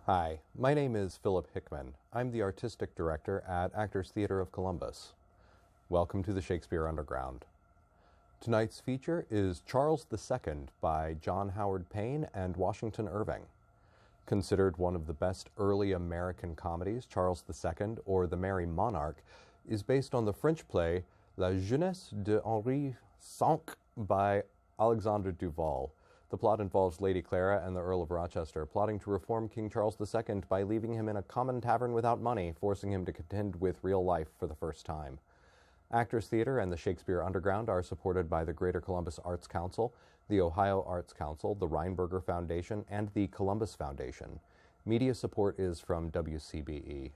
Hi, my name is Philip Hickman. I'm the Artistic Director at Actors Theatre of Columbus. Welcome to the Shakespeare Underground. Tonight's feature is Charles II by John Howard Payne and Washington Irving. Considered one of the best early American comedies, Charles II, or The Merry Monarch, is based on the French play La Jeunesse de Henri V by Alexandre Duval. The plot involves Lady Clara and the Earl of Rochester plotting to reform King Charles II by leaving him in a common tavern without money, forcing him to contend with real life for the first time. Actors Theatre and the Shakespeare Underground are supported by the Greater Columbus Arts Council, the Ohio Arts Council, the Reinberger Foundation, and the Columbus Foundation. Media support is from WCBE.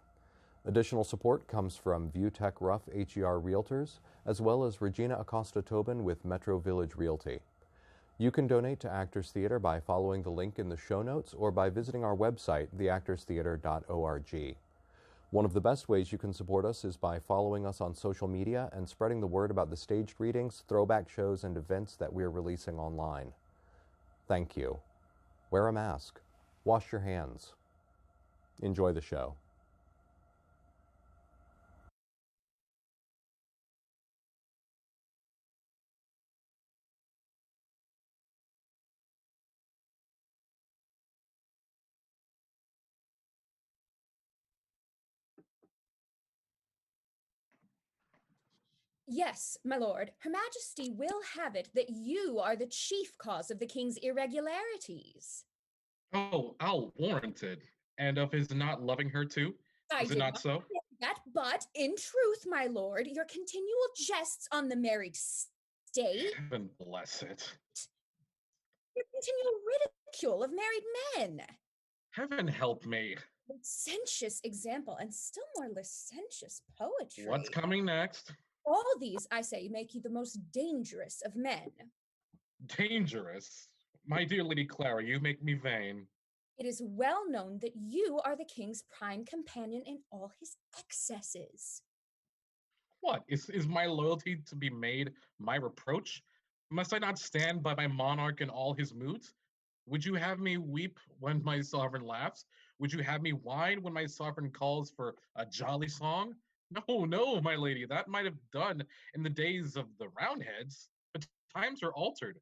Additional support comes from ViewTech Ruff HER Realtors, as well as Regina Acosta-Tobin with Metro Village Realty. You can donate to Actors Theatre by following the link in the show notes or by visiting our website, theactorstheatre.org. One of the best ways you can support us is by following us on social media and spreading the word about the staged readings, throwback shows, and events that we're releasing online. Thank you. Wear a mask. Wash your hands. Enjoy the show. Yes, my lord, Her Majesty will have it that you are the chief cause of the king's irregularities. Oh, I'll warrant it. And of his not loving her too? Is it not so? Say that, but in truth, my lord, your continual jests on the married state, Heaven bless it. your continual ridicule of married men, Heaven help me. licentious example, and still more licentious poetry. What's coming next? All these, I say, make you the most dangerous of men. Dangerous? My dear Lady Clara, you make me vain. It is well known that you are the king's prime companion in all his excesses. What? Is my loyalty to be made my reproach? Must I not stand by my monarch in all his moods? Would you have me weep when my sovereign laughs? Would you have me whine when my sovereign calls for a jolly song? No, no, my lady, that might have done in the days of the Roundheads, but times are altered.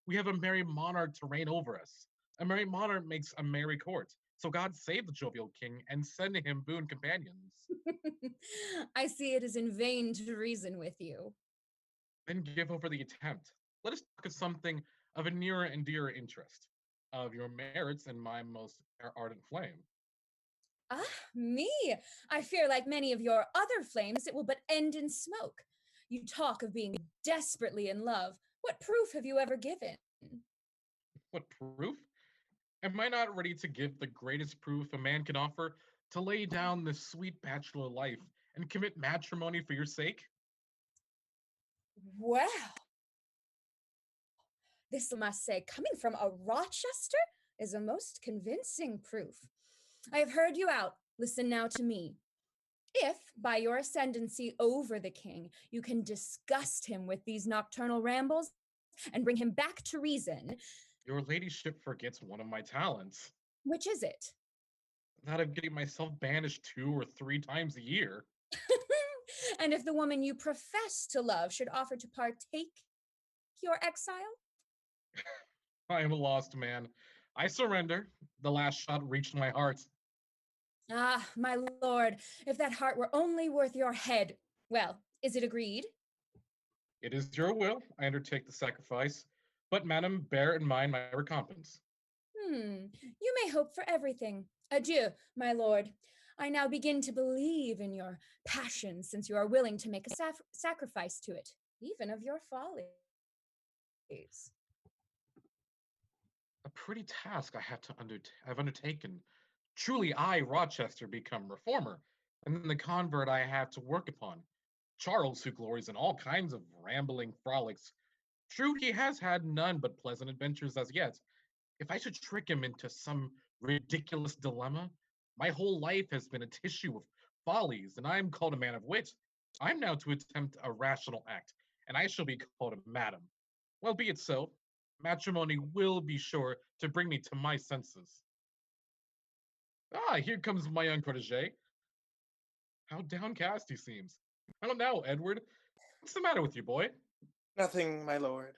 We have a merry monarch to reign over us. A merry monarch makes a merry court. So God save the jovial king and send him boon companions. I see it is in vain to reason with you. Then give over the attempt. Let us talk of something of a nearer and dearer interest, of your merits and my most ardent flame. Ah, me! I fear, like many of your other flames, it will but end in smoke. You talk of being desperately in love. What proof have you ever given? What proof? Am I not ready to give the greatest proof a man can offer, to lay down this sweet bachelor life and commit matrimony for your sake? Well, this, I must say, coming from a Rochester, is a most convincing proof. I have heard you out. Listen now to me. If, by your ascendancy over the king, you can disgust him with these nocturnal rambles and bring him back to reason. Your ladyship forgets one of my talents. Which is it? That of getting myself banished 2 or 3 times a year. And if the woman you profess to love should offer to partake your exile? I am a lost man. I surrender. The last shot reached my heart. Ah, my lord, if that heart were only worth your head. Well, is it agreed? It is your will. I undertake the sacrifice. But, madam, bear in mind my recompense. You may hope for everything. Adieu, my lord. I now begin to believe in your passion, since you are willing to make a sacrifice to it, even of your follies. A pretty task I've undertaken. Truly, I, Rochester, become reformer, and then the convert I have to work upon. Charles, who glories in all kinds of rambling frolics. True, he has had none but pleasant adventures as yet. If I should trick him into some ridiculous dilemma, my whole life has been a tissue of follies, and I am called a man of wit. I'm now to attempt a rational act, and I shall be called a madam. Well, be it so. Matrimony will be sure to bring me to my senses. Ah, here comes my young protege. How downcast he seems. I don't know, Edward. What's the matter with you, boy? Nothing, my lord.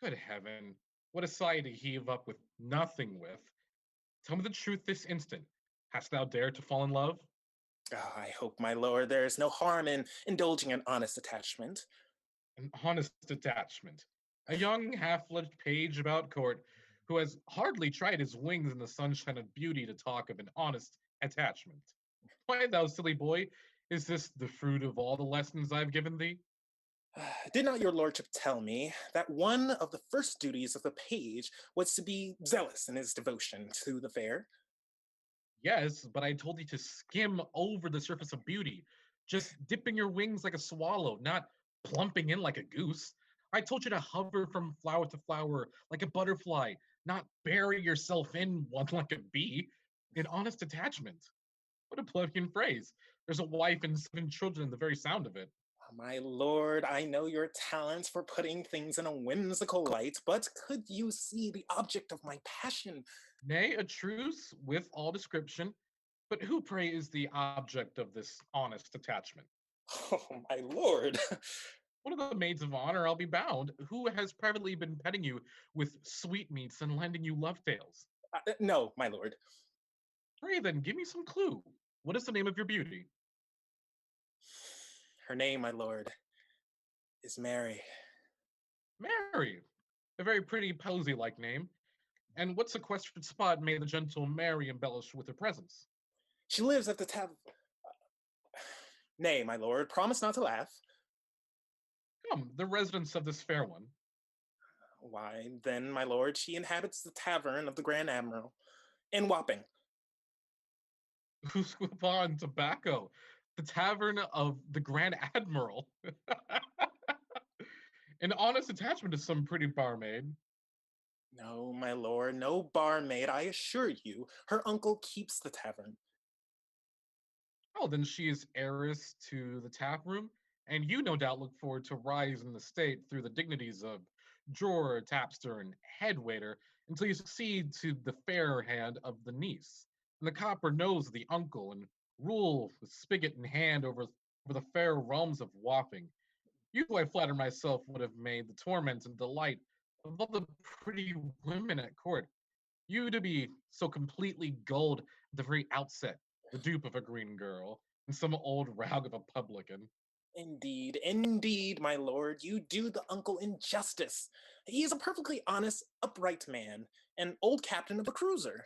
Good heaven. What a sight to heave up with nothing with. Tell me the truth this instant. Hast thou dared to fall in love? Oh, I hope, my lord, there is no harm in indulging an honest attachment. An honest attachment. A young half-fledged page about court who has hardly tried his wings in the sunshine of beauty to talk of an honest attachment. Why, thou silly boy, is this the fruit of all the lessons I've given thee? Did not your lordship tell me that one of the first duties of the page was to be zealous in his devotion to the fair? Yes, but I told thee to skim over the surface of beauty, just dipping your wings like a swallow, not plumping in like a goose. I told you to hover from flower to flower like a butterfly, not bury yourself in one like a bee. An honest attachment. What a plebeian phrase. There's a wife and 7 children in the very sound of it. My lord, I know your talents for putting things in a whimsical light, but could you see the object of my passion? Nay, a truce with all description. But who, pray, is the object of this honest attachment? Oh, my lord. One of the maids of honor, I'll be bound, who has privately been petting you with sweetmeats and lending you love tales. No, my lord. Pray then, give me some clue. What is the name of your beauty? Her name, my lord, is Mary. Mary. A very pretty, posy-like name. And what sequestered spot may the gentle Mary embellish with her presence? She lives at the Nay, my lord, promise not to laugh. Come, the residence of this fair one. Why, then, my lord, she inhabits the tavern of the Grand Admiral in Wapping. Upon tobacco, the tavern of the Grand Admiral. An honest attachment to some pretty barmaid. No, my lord, no barmaid, I assure you. Her uncle keeps the tavern. Oh, then she is heiress to the tap room, and you no doubt look forward to rise in the state through the dignities of drawer, tapster, and head waiter until you succeed to the fair hand of the niece, and the copper nose of the uncle, and rule with spigot in hand over the fair realms of Wapping. You, I flatter myself, would have made the torment and delight of all the pretty women at court. You to be so completely gulled at the very outset, the dupe of a green girl, and some old rag of a publican. Indeed, indeed, my lord, you do the uncle injustice. He is a perfectly honest, upright man, an old captain of a cruiser.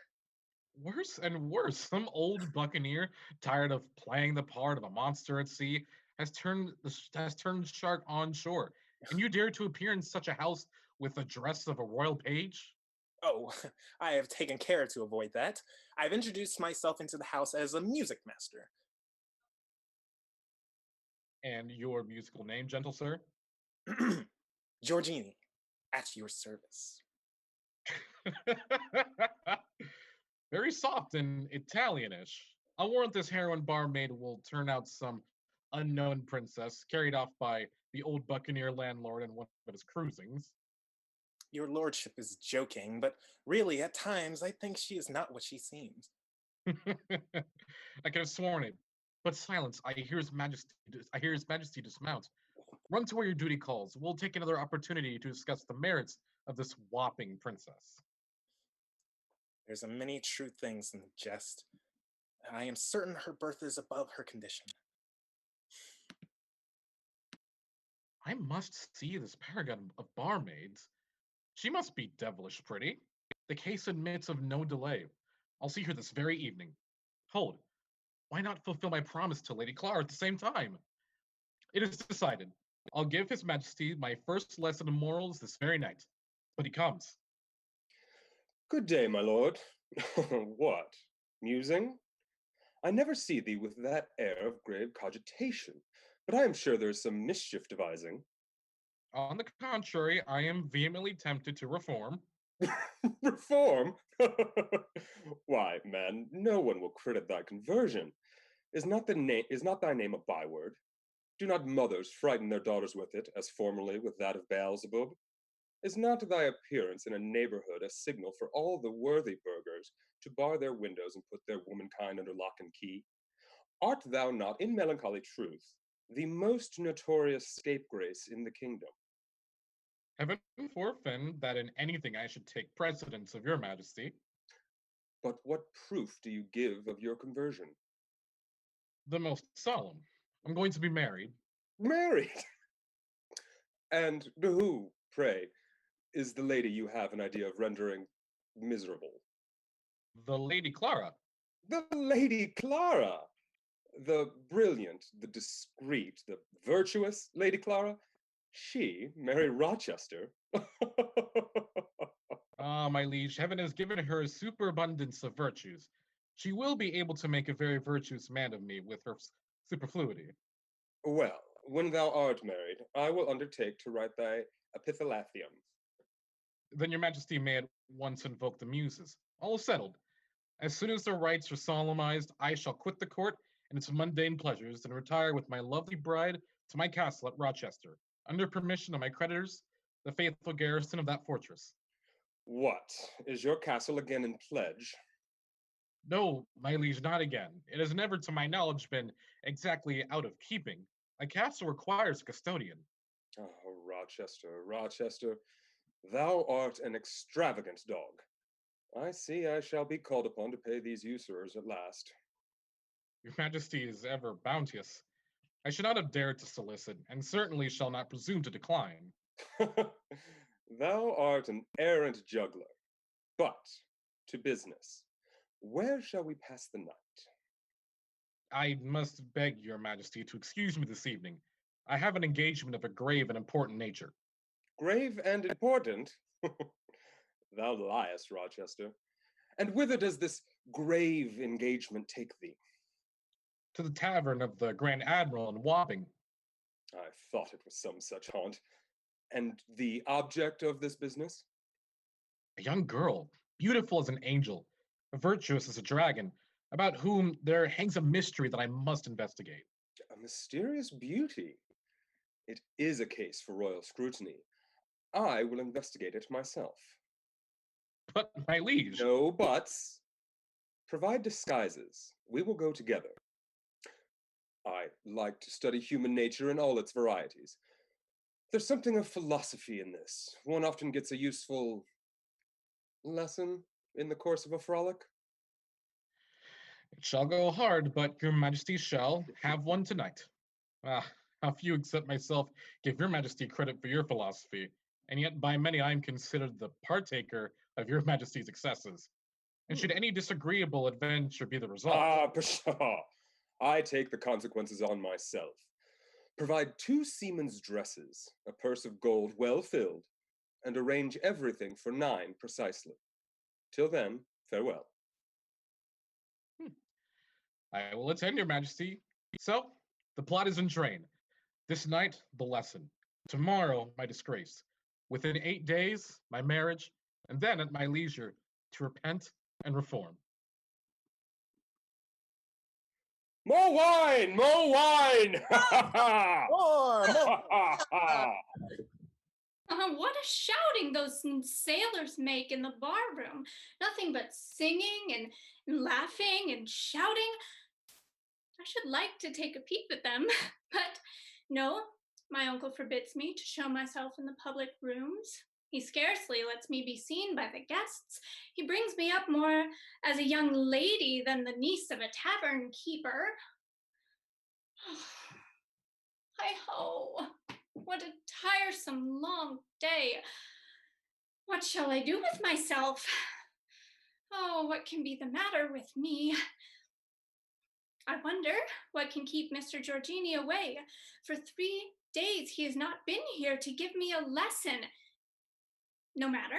Worse and worse, some old buccaneer, tired of playing the part of a monster at sea, has turned shark on shore. And you dare to appear in such a house with the dress of a royal page? Oh, I have taken care to avoid that. I've introduced myself into the house as a music master. And your musical name, gentle sir? Giorgini, at your service. Very soft and Italianish. I'll warrant this heroine barmaid will turn out some unknown princess carried off by the old buccaneer landlord in one of his cruisings. Your lordship is joking, but really, at times, I think she is not what she seems. I could have sworn it. But silence, I hear his majesty. I hear his majesty dismount. Run to where your duty calls. We'll take another opportunity to discuss the merits of this whopping princess. There's a many true things in the jest. I am certain her birth is above her condition. I must see this paragon of barmaids. She must be devilish pretty. The case admits of no delay. I'll see her this very evening. Hold, why not fulfill my promise to Lady Clara at the same time? It is decided. I'll give His Majesty my first lesson in morals this very night. But he comes. Good day, my lord. What? Musing? I never see thee with that air of grave cogitation, but I am sure there is some mischief devising. On the contrary, I am vehemently tempted to reform. Reform? Why, man, no one will credit thy conversion. Is not thy name a byword? Do not mothers frighten their daughters with it, as formerly with that of Beelzebub? Is not thy appearance in a neighborhood a signal for all the worthy burghers to bar their windows and put their womankind under lock and key? Art thou not, in melancholy truth, the most notorious scapegrace in the kingdom? Heaven forfend that in anything I should take precedence of your majesty. But what proof do you give of your conversion? The most solemn. I'm going to be married. Married? And to who, pray, is the lady you have an idea of rendering miserable? The Lady Clara. The Lady Clara! The brilliant, the discreet, the virtuous Lady Clara? She marry Rochester? Ah, my liege, heaven has given her a superabundance of virtues. She will be able to make a very virtuous man of me with her superfluity. Well, when thou art married, I will undertake to write thy epithalamium. Then your majesty may at once invoke the muses. All is settled. As soon as the rites are solemnized, I shall quit the court and its mundane pleasures and retire with my lovely bride to my castle at Rochester, under permission of my creditors, the faithful garrison of that fortress. What, is your castle again in pledge? No, my liege, not again. It has never, to my knowledge, been exactly out of keeping. A castle requires a custodian. Oh, Rochester, Rochester, thou art an extravagant dog. I see I shall be called upon to pay these usurers at last. Your majesty is ever bounteous. I should not have dared to solicit, and certainly shall not presume to decline. Thou art an errant juggler. But, to business. Where shall we pass the night? I must beg your majesty to excuse me this evening. I have an engagement of a grave and important nature. Grave and important? Thou liest, Rochester. And whither does this grave engagement take thee? To the tavern of the Grand Admiral in Wapping. I thought it was some such haunt. And the object of this business? A young girl, beautiful as an angel, virtuous as a dragon, about whom there hangs a mystery that I must investigate. A mysterious beauty. It is a case for royal scrutiny. I will investigate it myself. But, my liege... No buts. Provide disguises. We will go together. I like to study human nature in all its varieties. There's something of philosophy in this. One often gets a useful lesson in the course of a frolic. It shall go hard, but your majesty shall have one tonight. Ah, how few except myself give your majesty credit for your philosophy, and yet by many I am considered the partaker of your majesty's excesses. And should any disagreeable adventure be the result... Ah, pshaw! I take the consequences on myself. Provide 2 seamen's dresses, a purse of gold well filled, and arrange everything for 9 precisely. Till then, farewell. I will attend your majesty. So, the plot is in train. This night, the lesson. Tomorrow, my disgrace. Within 8 days, my marriage, and then at my leisure, to repent and reform. More wine! More wine! More! What a shouting those sailors make in the barroom. Nothing but singing and laughing and shouting. I should like to take a peep at them, but no, my uncle forbids me to show myself in the public rooms. He scarcely lets me be seen by the guests. He brings me up more as a young lady than the niece of a tavern keeper. Hi-ho! What a tiresome long day. What shall I do with myself? Oh, what can be the matter with me? I wonder what can keep Mr. Giorgini away. For 3 days he has not been here to give me a lesson. No matter.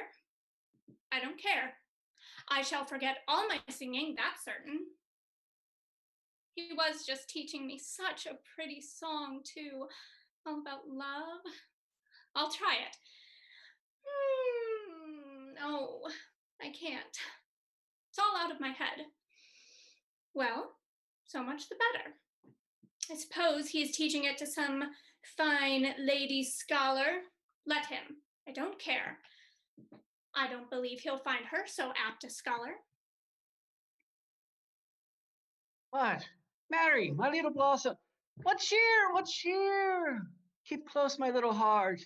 I don't care. I shall forget all my singing, that's certain. He was just teaching me such a pretty song, too, all about love. I'll try it. No, I can't. It's all out of my head. Well, so much the better. I suppose he is teaching it to some fine lady scholar. Let him. I don't care. I don't believe he'll find her so apt a scholar. What? Mary, my little blossom. What cheer? What cheer? Keep close, my little heart.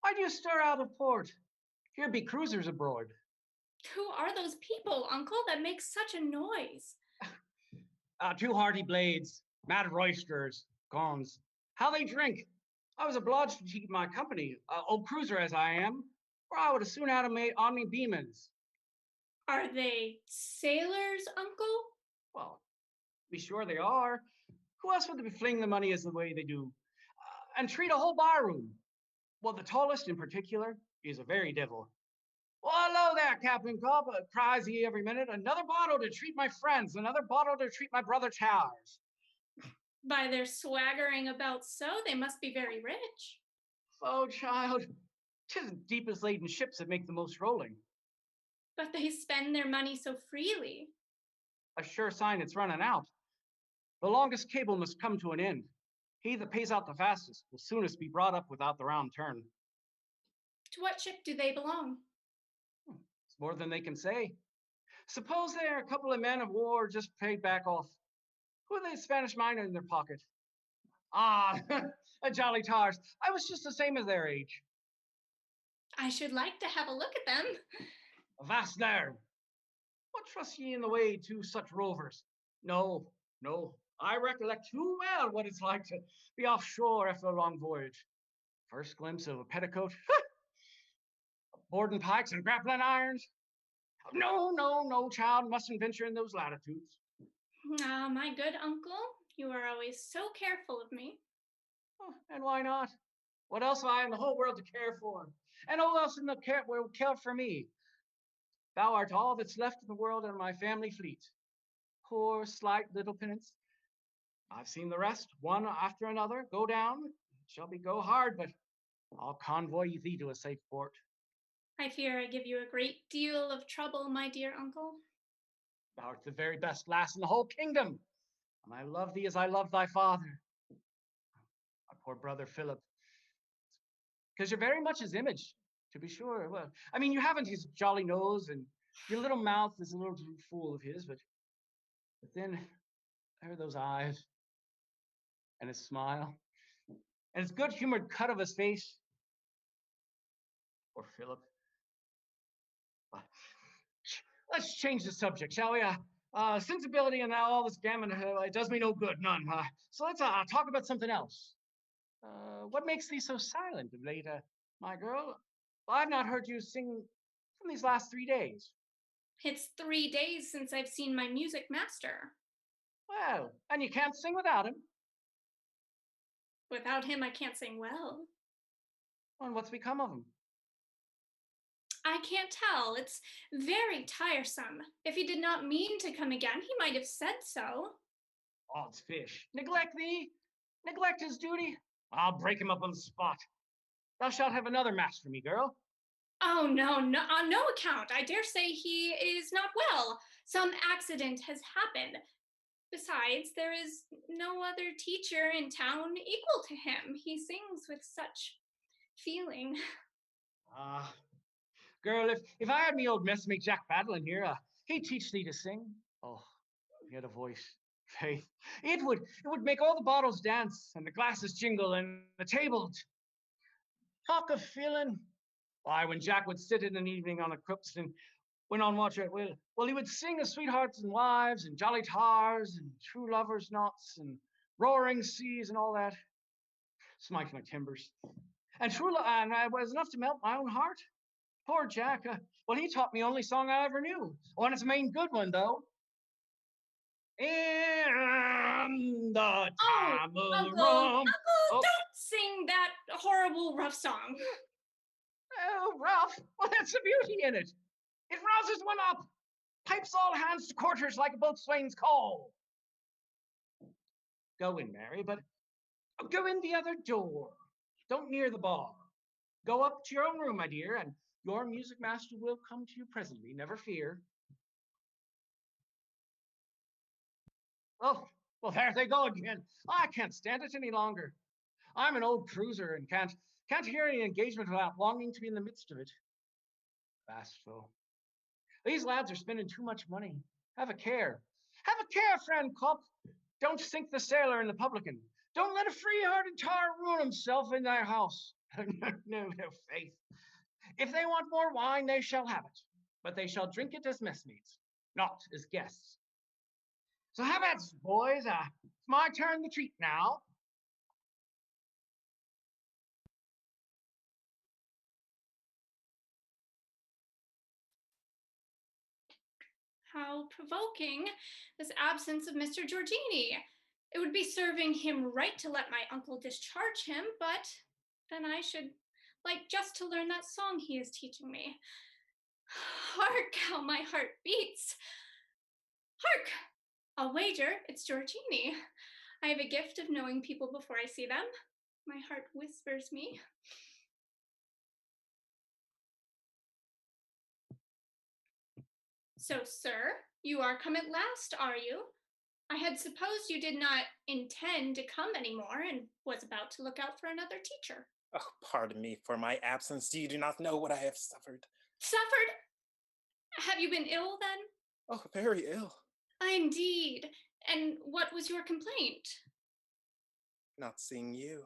Why do you stir out of port? Here be cruisers abroad. Who are those people, Uncle, that make such a noise? Two hardy blades, mad roisters, gons. How they drink! I was obliged to keep my company, old cruiser as I am, or I would have soon had 'em made on me beamins. Are they sailors, Uncle? Well, be sure they are. Who else would fling the money as the way they do? And treat a whole barroom. Well, the tallest in particular is a very devil. Well, hello there, Captain Copp, cries he every minute. Another bottle to treat my friends, another bottle to treat my brother Towers. By their swaggering about so, they must be very rich. Oh, child, 'tis deepest laden ships that make the most rolling. But they spend their money so freely. A sure sign it's running out. The longest cable must come to an end. He that pays out the fastest will soonest be brought up without the round turn. To what ship do they belong? It's more than they can say. Suppose they're a couple of men of war just paid back off. Who are they Spanish miner in their pocket? Ah, a jolly tars. I was just the same as their age. I should like to have a look at them. Avast there! What trust ye in the way to such rovers? No, no, I recollect too well what it's like to be offshore after a long voyage. First glimpse of a petticoat, boarding pikes and grappling irons. No, no, no, child, mustn't venture in those latitudes. Ah, my good uncle, you are always so careful of me. Oh, and why not? What else have I in the whole world to care for? And who else in the care will care for me? Thou art all that's left in the world and my family fleet. Poor, slight little penance. I've seen the rest, one after another, go down. It shall be go hard, but I'll convoy thee to a safe port. I fear I give you a great deal of trouble, my dear uncle. Thou art the very best lass in the whole kingdom, and I love thee as I love thy father. My poor brother Philip, because you're very much his image, to be sure. Well, I mean, you haven't his jolly nose, and your little mouth is a little too full of his, but then there are those eyes, and his smile, and his good-humored cut of his face. Poor Philip. Let's change the subject, shall we? Sensibility and now all this gammon, it does me no good, none. So let's talk about something else. What makes thee so silent of late, my girl? Well, I've not heard you sing from these last 3 days. It's 3 days since I've seen my music master. Well, and you can't sing without him. Without him, I can't sing well. And what's become of him? I can't tell. It's very tiresome. If he did not mean to come again, he might have said so. Odds fish. Neglect thee? Neglect his duty? I'll break him up on the spot. Thou shalt have another match for me, girl. Oh, no, on no account. I dare say he is not well. Some accident has happened. Besides, there is no other teacher in town equal to him. He sings with such feeling. Girl, if I had me old messmate Jack Battling here, he'd teach thee to sing. Oh, if he had a voice, faith, it would make all the bottles dance and the glasses jingle and the table. Talk of feeling. Why, when Jack would sit in an evening on a crypt and went on watch it, well, he would sing of sweethearts and wives and jolly tars and true lovers' knots and roaring seas and all that. Smite my timbers. And true, and it was enough to melt my own heart. Poor Jack. Well, he taught me only song I ever knew. Oh, and it's a main good one, though. In the time of Uncle, don't sing that horrible rough song. Oh, Ralph, well, that's the beauty in it. It rouses one up, pipes all hands to quarters like a boatswain's call. Go in, Mary, but go in the other door. Don't near the bar. Go up to your own room, my dear, and your music master will come to you presently, never fear. Oh, well, there they go again. I can't stand it any longer. I'm an old cruiser and can't hear any engagement without longing to be in the midst of it. Fast, though. These lads are spending too much money. Have a care. Have a care, friend Copp. Don't sink the sailor and the publican. Don't let a free-hearted tar ruin himself in thy house. No, faith. If they want more wine, they shall have it, but they shall drink it as messmates, not as guests. So have at it, boys. It's my turn to treat now. How provoking, this absence of Mr. Giorgini. It would be serving him right to let my uncle discharge him, but then I should like just to learn that song he is teaching me. Hark, how my heart beats. Hark! I'll wager it's Giorgini. I have a gift of knowing people before I see them. My heart whispers me. So, sir, you are come at last, are you? I had supposed you did not intend to come anymore and was about to look out for another teacher. Oh, pardon me for my absence. You do not know what I have suffered. Suffered? Have you been ill then? Oh, very ill. Indeed. And what was your complaint? Not seeing you.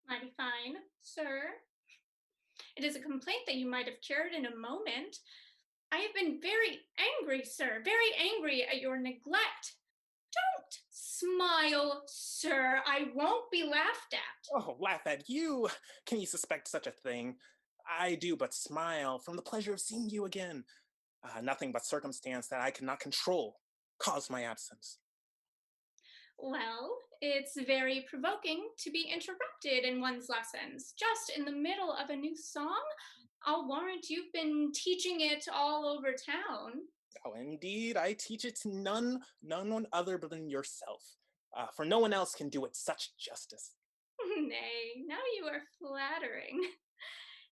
Mighty fine, sir. It is a complaint that you might have cured in a moment. I have been very angry, sir, very angry at your neglect. Don't smile, sir. I won't be laughed at. Oh, laugh at you? Can you suspect such a thing? I do but smile from the pleasure of seeing you again. Nothing but circumstance that I cannot control caused my absence. Well, it's very provoking to be interrupted in one's lessons, just in the middle of a new song. I'll warrant you've been teaching it all over town. Oh, indeed, I teach it to none one other than yourself, for no one else can do it such justice. Nay, now you are flattering.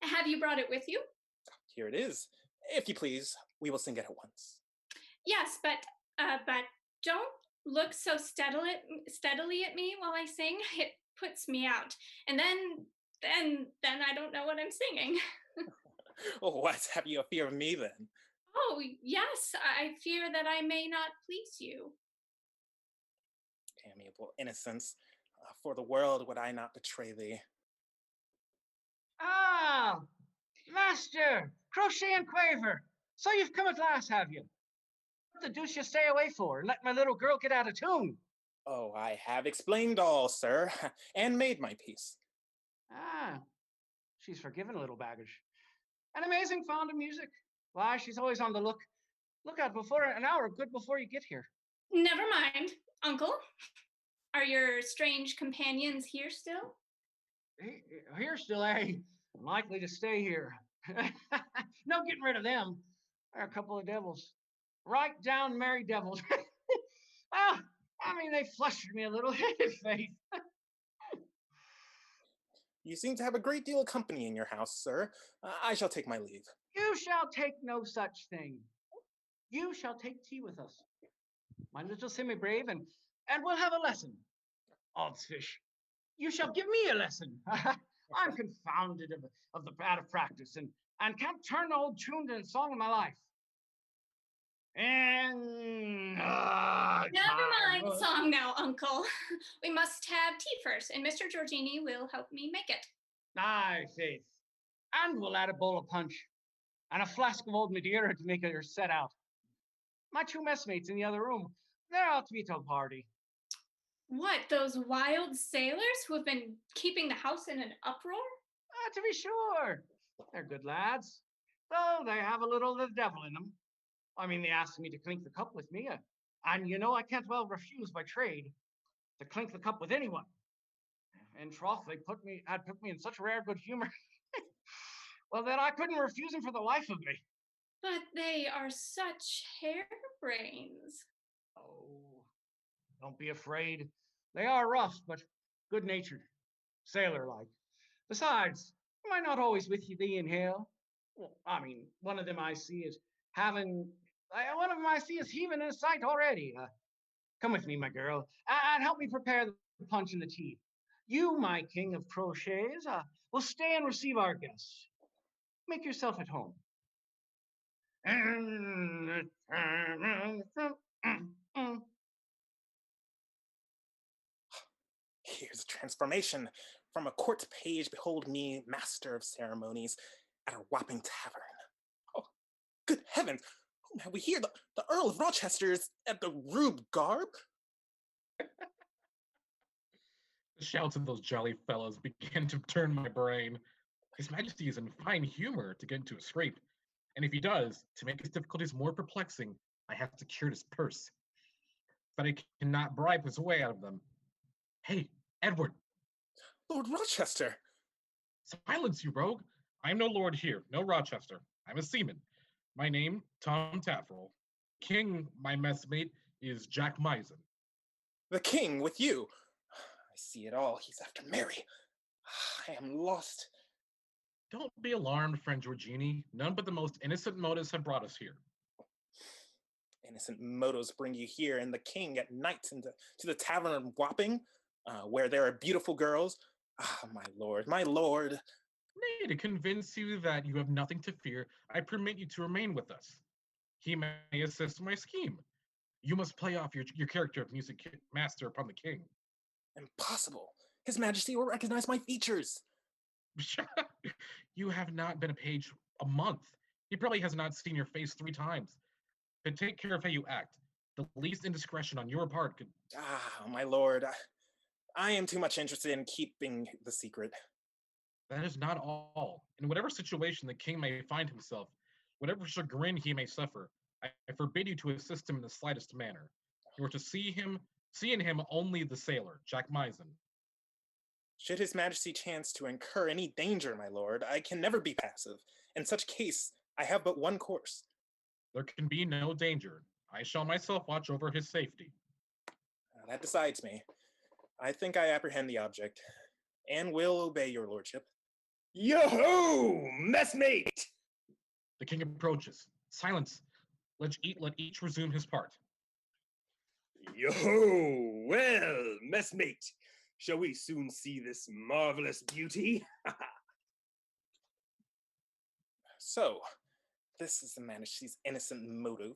Have you brought it with you? Here it is. If you please, we will sing it at once. Yes, but don't look so steadily at me while I sing. It puts me out. And then I don't know what I'm singing. Oh, what? Have you a fear of me then? Oh, yes, I fear that I may not please you. Amiable innocence, for the world would I not betray thee. Ah, master, crochet and quaver. So you've come at last, have you? What the deuce you stay away for and let my little girl get out of tune? Oh, I have explained all, sir, and made my peace. Ah, she's forgiven a little baggage. And amazing fond of music. Why, she's always on the lookout before an hour good before you get here. Never mind, Uncle. Are your strange companions here still? Here still, eh? Likely to stay here. No getting rid of them. They're a couple of devils. Right down merry devils. I mean, they flustered me a little, Faith. You seem to have a great deal of company in your house, sir. I shall take my leave. You shall take no such thing. You shall take tea with us, my little semi-brave, and we'll have a lesson. Odds fish, you shall give me a lesson. I'm confounded of the out of practice and can't turn the old tune to the song of my life. And never mind the song now, Uncle. We must have tea first, and Mr. Giorgini will help me make it. Aye, Faith. And we'll add a bowl of punch and a flask of old Madeira to make her set out. My two messmates in the other room, they're out to be to a party. What, those wild sailors who have been keeping the house in an uproar? To be sure. They're good lads, though they have a little of the devil in them. I mean, they asked me to clink the cup with me, and you know I can't well refuse by trade to clink the cup with anyone. In troth, they had put me in such rare good humor, well, that I couldn't refuse them for the life of me. But they are such harebrains. Oh, don't be afraid. They are rough, but good-natured, sailor-like. Besides, am I not always with you, thee and Hale? Well, I mean, one of them I see is heaving in sight already. Come with me, my girl, and help me prepare the punch and the tea. You, my king of crochets, will stay and receive our guests. Make yourself at home. Here's a transformation. From a court page, behold me, master of ceremonies, at a Wapping tavern. Oh, good heavens! Whom have we here? The Earl of Rochester is at the Rube garb? The shouts of those jolly fellows began to turn my brain. His Majesty is in fine humor to get into a scrape, and if he does, to make his difficulties more perplexing, I have secured his purse. But I cannot bribe his way out of them. Hey, Edward! Lord Rochester! Silence, you rogue! I am no lord here, no Rochester. I'm a seaman. My name, Tom Tafferel. King, my messmate, is Jack Misen. The king with you! I see it all. He's after Mary. I am lost. Don't be alarmed, friend Giorgini. None but the most innocent motives have brought us here. Innocent motives bring you here, and the king at night to the tavern of Wapping, where there are beautiful girls. Ah, my lord, my lord. Nay, to convince you that you have nothing to fear, I permit you to remain with us. He may assist my scheme. You must play off your character of music master upon the king. Impossible. His Majesty will recognize my features. You have not been a page a month. He probably has not seen your face 3 times. But take care of how you act. The least indiscretion on your part could... Ah, my lord. I am too much interested in keeping the secret. That is not all. In whatever situation the king may find himself, whatever chagrin he may suffer, I forbid you to assist him in the slightest manner. You are to see in him only the sailor, Jack Misen. Should His Majesty chance to incur any danger, my lord, I can never be passive. In such case, I have but one course. There can be no danger. I shall myself watch over his safety. That decides me. I think I apprehend the object, and will obey your lordship. Yo-ho, messmate! The king approaches. Silence. Let each resume his part. Yo-ho, well, messmate, shall we soon see this marvelous beauty? So, this is the Majesty's innocent motive.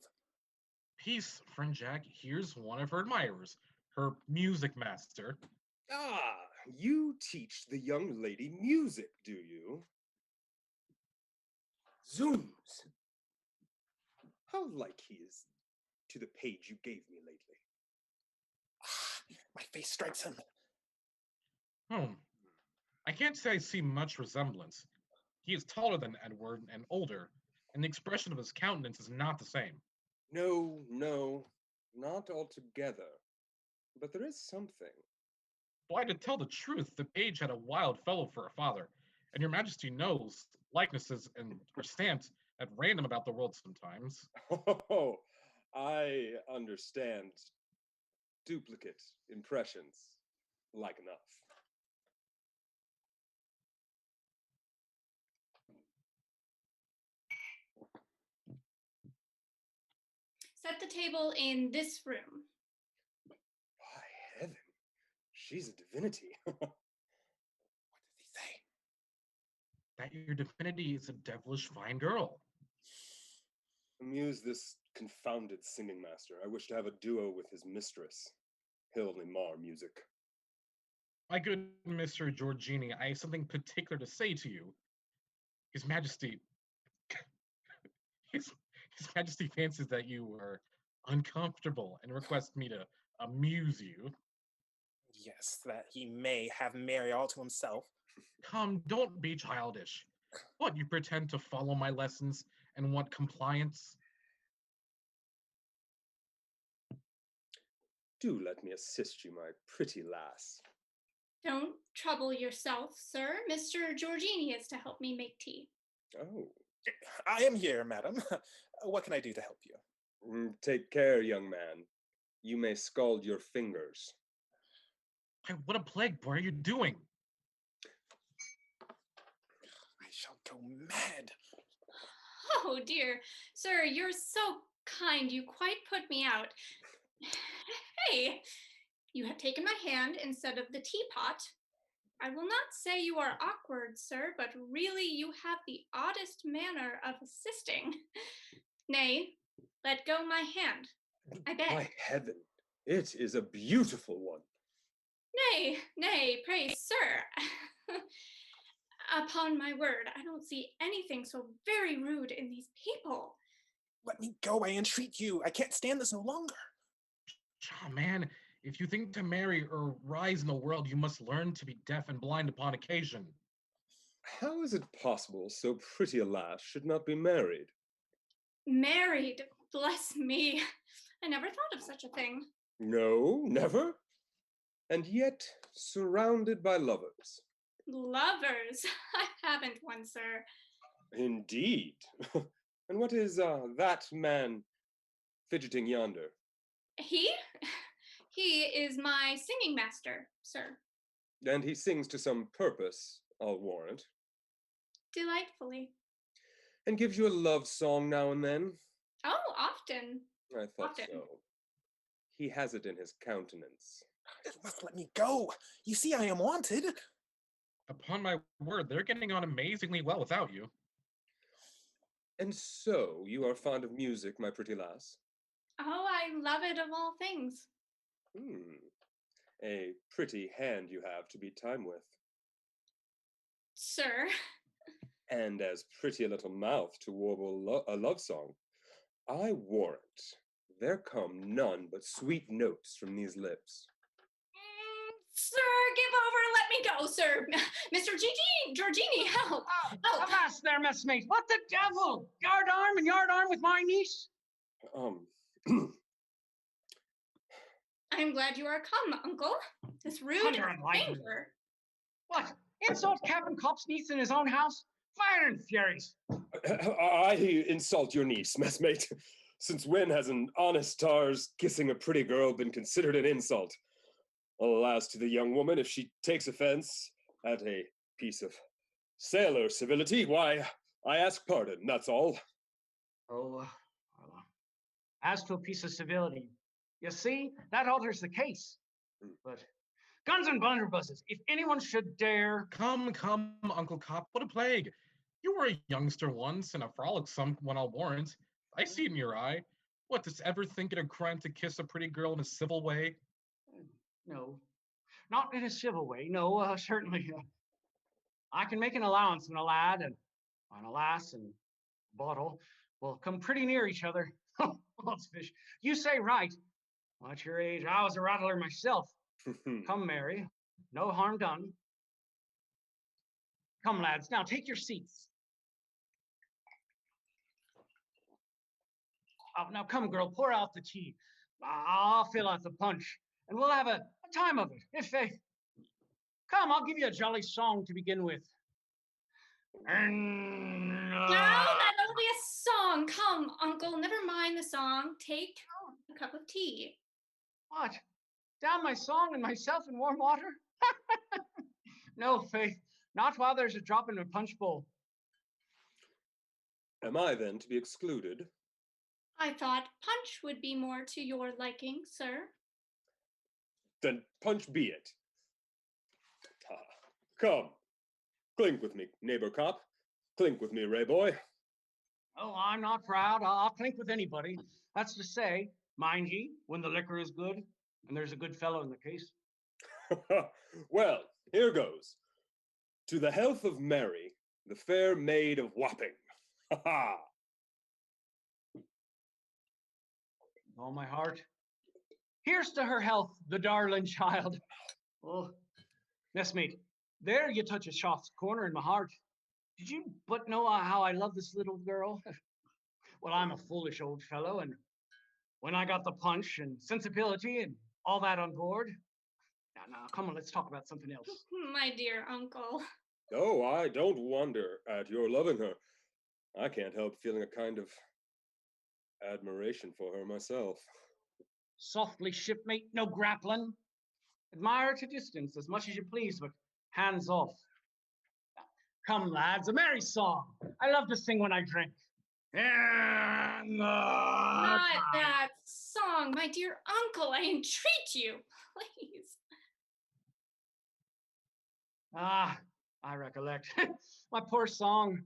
Peace, friend Jack. Here's one of her admirers, her music master. Ah, you teach the young lady music, do you? Zooms! How like he is to the page you gave me lately. My face strikes him. I can't say I see much resemblance. He is taller than Edward and older, and the expression of his countenance is not the same. No, not altogether. But there is something. Why, to tell the truth, the page had a wild fellow for a father, and your Majesty knows likenesses are stamped at random about the world sometimes. Oh, I understand. Duplicate impressions, like enough. Set the table in this room. By heaven, she's a divinity. What does he say? That your divinity is a devilish fine girl. Amuse this confounded singing master. I wish to have a duo with his mistress. He'll only mar music. My good Mr. Giorgini, I have something particular to say to you. His Majesty... His Majesty fancies that you are uncomfortable and requests me to amuse you. Yes, that he may have Mary all to himself. Come, don't be childish. What, you pretend to follow my lessons and want compliance? Do let me assist you, my pretty lass. Don't trouble yourself, sir. Mr. Giorgini is to help me make tea. Oh. I am here, madam. What can I do to help you? Take care, young man. You may scald your fingers. Why, what a plague, what are you doing? I shall go mad. Oh dear, sir, you're so kind. You quite put me out. Hey, you have taken my hand instead of the teapot. I will not say you are awkward, sir, but really you have the oddest manner of assisting. Nay, let go my hand, I beg. By heaven, it is a beautiful one. Nay, nay, pray, sir. Upon my word, I don't see anything so very rude in these people. Let me go, I entreat you. I can't stand this no longer. Ah, man, if you think to marry or rise in the world, you must learn to be deaf and blind upon occasion. How is it possible so pretty a lass should not be married? Married, bless me. I never thought of such a thing. No, never? And yet surrounded by lovers. Lovers? I haven't one, sir. Indeed. And what is that man fidgeting yonder? He? He is my singing master, sir. And he sings to some purpose, I'll warrant. Delightfully. And gives you a love song now and then? Oh, often. I thought Often. so. He has it in his countenance. You must let me go. You see I am wanted. Upon my word, they're getting on amazingly well without you. And so, you are fond of music, my pretty lass? Oh, I love it of all things. A pretty hand you have to beat time with. Sir. And as pretty a little mouth to warble a love song. I warrant there come none but sweet notes from these lips. Sir, give over, let me go, sir. Mr. Giorgini, help. Help. Avast there, messmate. What the devil? Yard arm with my niece? I'm glad you are come, uncle. This rude stranger. What? Insult Captain Copp's niece in his own house? Fire and furies. I insult your niece, messmate. Since when has an honest tar's kissing a pretty girl been considered an insult? Alas to the young woman if she takes offense at a piece of sailor civility. Why, I ask pardon, that's all. Oh, as to a piece of civility, you see, that alters the case. But guns and blunderbusses, if anyone should dare... Come, Uncle Copp, what a plague. You were a youngster once, and a frolicsome one, I'll warrant. I see it in your eye. What, does ever think it a crime to kiss a pretty girl in a civil way? No, not in a civil way, no, certainly. I can make an allowance when a lad and a lass and a bottle will come pretty near each other. Let's fish. You say right. Well, at your age, I was a rattler myself. Come, Mary. No harm done. Come, lads, now take your seats. Now come, girl, pour out the tea. I'll fill out the punch, and we'll have a time of it. If they... Come, I'll give you a jolly song to begin with. No, that'll be a song. Come, uncle, never mind the song. Take a cup of tea. What? Down my song and myself in warm water? No, Faith, not while there's a drop in a punch bowl. Am I then to be excluded? I thought punch would be more to your liking, sir. Then punch be it. Come, clink with me, neighbor Copp. Clink with me, Ray boy. Oh, I'm not proud. I'll clink with anybody. That's to say, mind ye, when the liquor is good, and there's a good fellow in the case. Well, here goes. To the health of Mary, the fair maid of Wapping. Ha ha! All my heart. Here's to her health, the darling child. Oh, messmate, there you touch a soft corner in my heart. Did you but know how I love this little girl? Well, I'm a foolish old fellow, and when I got the punch and sensibility and all that on board, now, come on, let's talk about something else. My dear uncle. Oh, I don't wonder at your loving her. I can't help feeling a kind of admiration for her myself. Softly, shipmate, no grappling. Admire at a distance as much as you please, but hands off. Come, lads, a merry song. I love to sing when I drink. Not that song, my dear uncle, I entreat you, please. Ah, I recollect. My poor song.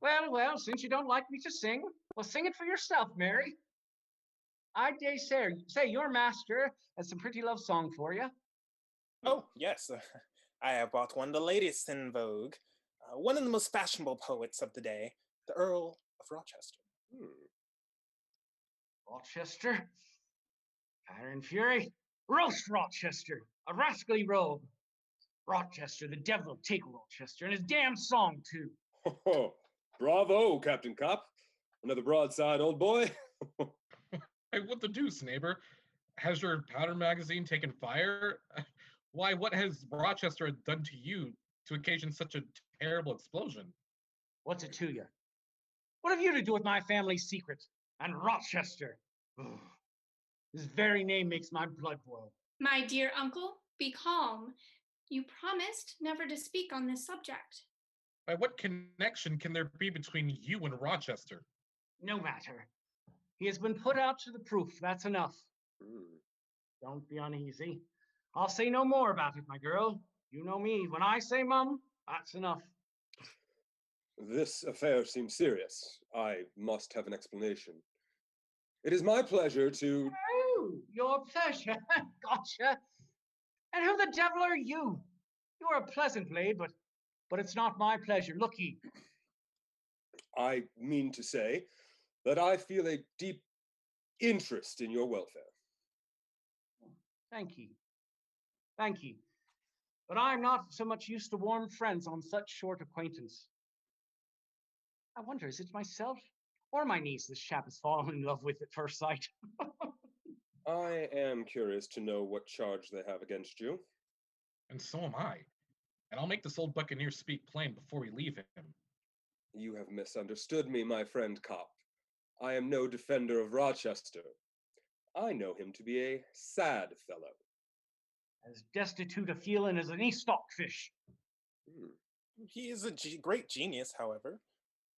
Well, since you don't like me to sing, well, sing it for yourself, Mary. I dare say your master has some pretty love song for you. Oh, yes. I have brought one of the latest in vogue. One of the most fashionable poets of the day, the Earl of Rochester. Rochester? Fire and fury? Roast Rochester, a rascally rogue. Rochester, the devil take Rochester, and his damn song, too. Oh, bravo, Captain Copp. Another broadside, old boy. Hey, what the deuce, neighbor? Has your powder magazine taken fire? Why, what has Rochester done to you to occasion such a terrible explosion? What's it to you? What have you to do with my family's secret? And Rochester? Ugh. This very name makes my blood boil. My dear uncle, be calm. You promised never to speak on this subject. By what connection can there be between you and Rochester? No matter. He has been put out to the proof. That's enough. Don't be uneasy. I'll say no more about it, my girl. You know me. When I say mum, that's enough. This affair seems serious. I must have an explanation. It is my pleasure to... Oh, your pleasure. Gotcha. And who the devil are you? You're a pleasant blade, but it's not my pleasure. Look ye. I mean to say that I feel a deep interest in your welfare. Thank ye. Thank ye. But I'm not so much used to warm friends on such short acquaintance. I wonder, is it myself or my niece this chap has fallen in love with at first sight? I am curious to know what charge they have against you. And so am I. And I'll make this old buccaneer speak plain before we leave him. You have misunderstood me, my friend Copp. I am no defender of Rochester. I know him to be a sad fellow. As destitute of feeling as an East stockfish. He is a great genius, however.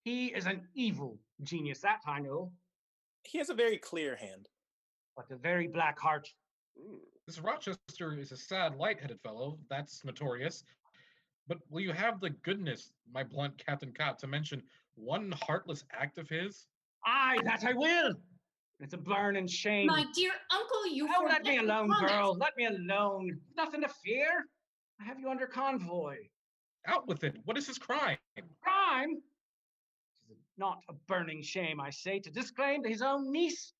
He is an evil genius, that I know. He has a very clear hand. But a very black heart. This Rochester is a sad, light-headed fellow, that's notorious. But will you have the goodness, my blunt Captain Copp, to mention one heartless act of his? Aye, that I will. It's a burning shame. My dear uncle, you Oh, let me forget alone, the promise. girl. Let me alone. Nothing to fear. I have you under convoy. Out with it. What is his crime? Crime? Is it not a burning shame, I say, to disclaim to his own niece?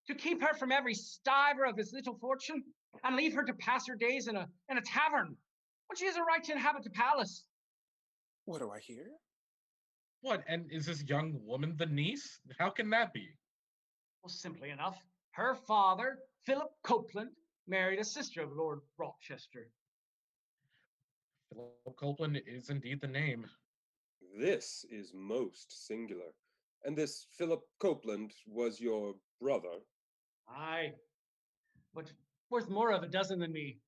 To keep her from every stiver of his little fortune and leave her to pass her days in a tavern when she has a right to inhabit a palace? What do I hear? What, and is this young woman the niece? How can that be? Well, simply enough, her father, Philip Copeland, married a sister of Lord Rochester. Philip Copeland is indeed the name. This is most singular. And this Philip Copeland was your brother? Aye, but worth more of a dozen than me.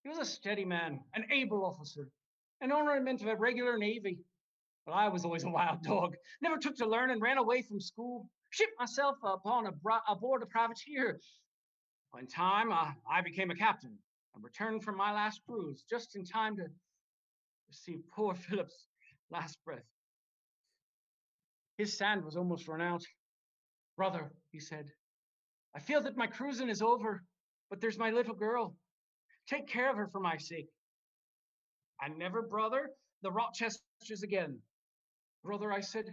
He was a steady man, an able officer, an ornament of a regular navy. But I was always a wild dog, never took to learn and ran away from school, shipped myself upon aboard a privateer. In time, I became a captain and returned from my last cruise just in time to receive poor Philip's last breath. His sand was almost run out. Brother, he said, I feel that my cruising is over, but there's my little girl. Take care of her for my sake. And never, brother, the Rochesters again. Brother, I said,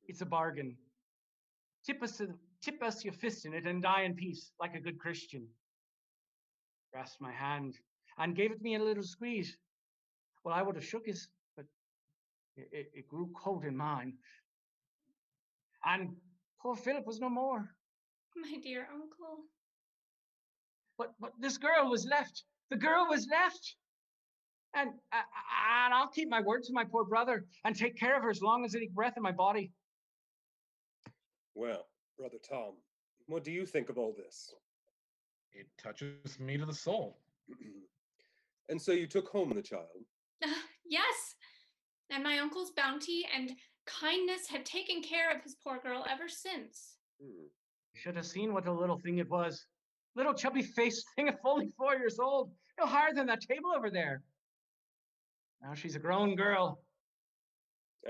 it's a bargain. Tip us your fist in it and die in peace, like a good Christian. Grasped my hand and gave it me a little squeeze. Well, I would have shook his, but it grew cold in mine. And poor Philip was no more. My dear uncle. But this girl was left. The girl was left. And I'll keep my word to my poor brother and take care of her as long as any breath in my body. Well, Brother Tom, what do you think of all this? It touches me to the soul. And so you took home the child? Yes. And my uncle's bounty and kindness have taken care of his poor girl ever since. You should have seen what a little thing it was. Little chubby-faced thing of only 4 years old. No higher than that table over there. Now she's a grown girl.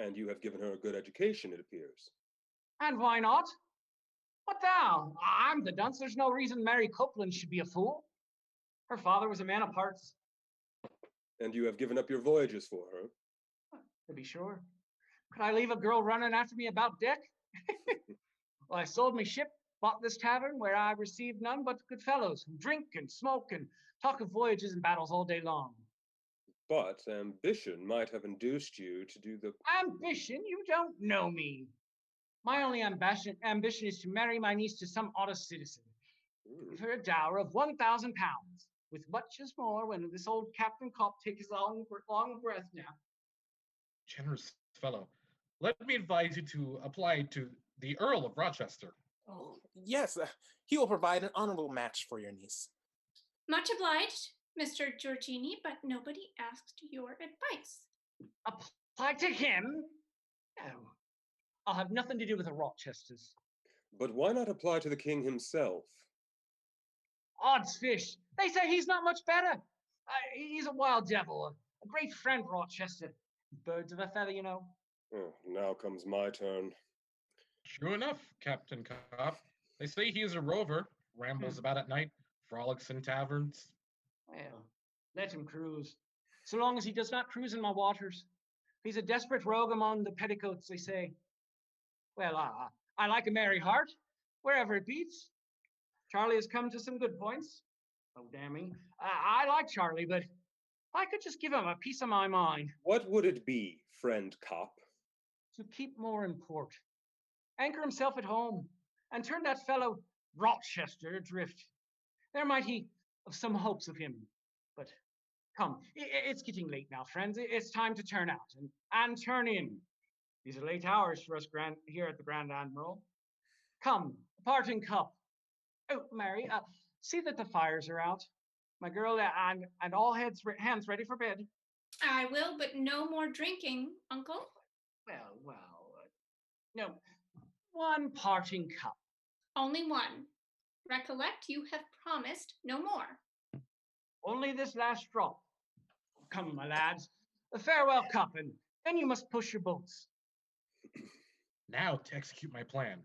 And you have given her a good education, it appears. And why not? What thou? I'm the dunce. There's no reason Mary Copeland should be a fool. Her father was a man of parts. And you have given up your voyages for her. To be sure. Could I leave a girl running after me about deck? Well, I sold my ship, bought this tavern where I received none but good fellows who drink and smoke and talk of voyages and battles all day long. But ambition might have induced you to do the... Ambition? You don't know me. My only ambition is to marry my niece to some honest citizen. Give her a dower of 1,000 pounds, with much as more when this old Captain Copp takes his long breath now. Generous fellow. Let me advise you to apply to the Earl of Rochester. Oh, yes, he will provide an honorable match for your niece. Much obliged, Mr. Giorgini, but nobody asked your advice. Apply to him? No. I'll have nothing to do with the Rochesters. But why not apply to the king himself? Odds fish. They say he's not much better. He's a wild devil, a great friend, Rochester. Birds of a feather, you know. Oh, now comes my turn. True enough, Captain Copp. They say he is a rover, rambles about at night, frolics in taverns. Well, let him cruise. So long as he does not cruise in my waters. He's a desperate rogue among the petticoats, they say. Well, I like a merry heart, wherever it beats. Charlie has come to some good points. Oh, damning. I like Charlie, but I could just give him a piece of my mind. What would it be, friend Copp? To keep more in port. Anchor himself at home, and turn that fellow Rochester adrift. There might he have some hopes of him. But come, it's getting late now, friends. It's time to turn out and turn in. These are late hours for us here at the Grand Admiral. Come, parting cup. Oh, Mary, see that the fires are out. My girl, and all hands ready for bed. I will, but no more drinking, Uncle. Well, no. One parting cup. Only one. Recollect, you have promised no more. Only this last drop. Come, my lads, a farewell cup, and then you must push your boats. Now to execute my plan.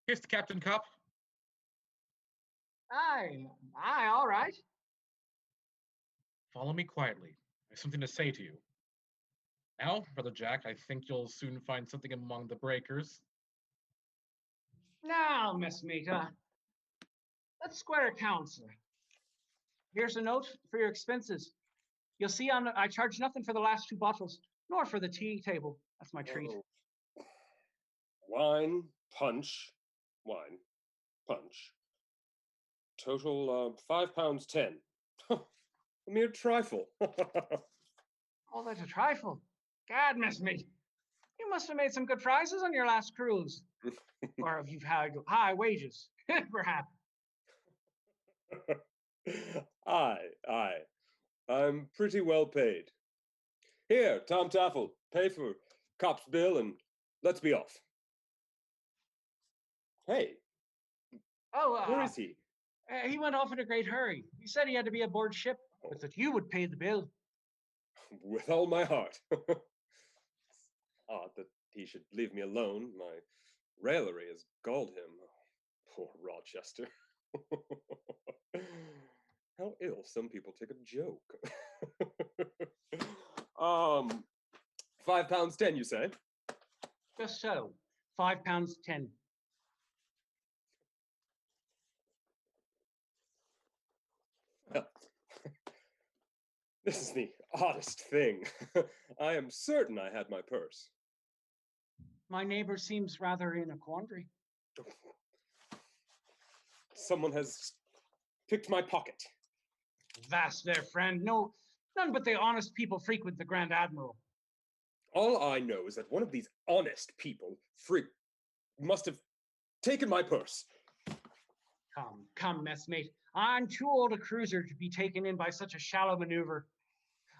Here's to Captain Copp. Aye, all right. Follow me quietly. I have something to say to you. Now, Brother Jack, I think you'll soon find something among the breakers. Now, messmate, let's square accounts. Here's a note for your expenses. You'll see I charge nothing for the last 2 bottles, nor for the tea table. That's my treat. Wine, punch. Total £5.10. A mere trifle. Oh, that's a trifle. God, messmate, you must have made some good prizes on your last cruise. Or have you had high wages, perhaps? Aye. I'm pretty well paid. Here, Tom Taffel, pay for Copp's bill and let's be off. Hey. Oh, where is he? He went off in a great hurry. He said he had to be aboard ship, but that you would pay the bill. With all my heart. Odd that he should leave me alone. My raillery has galled him. Poor Rochester. How ill some people take a joke. £5.10, you say? Just so. £5.10. Well, this is the oddest thing. I am certain I had my purse. My neighbor seems rather in a quandary. Someone has picked my pocket. Vast there, friend. No, none but the honest people frequent the Grand Admiral. All I know is that one of these honest people must have taken my purse. Come, messmate. I'm too old a cruiser to be taken in by such a shallow maneuver.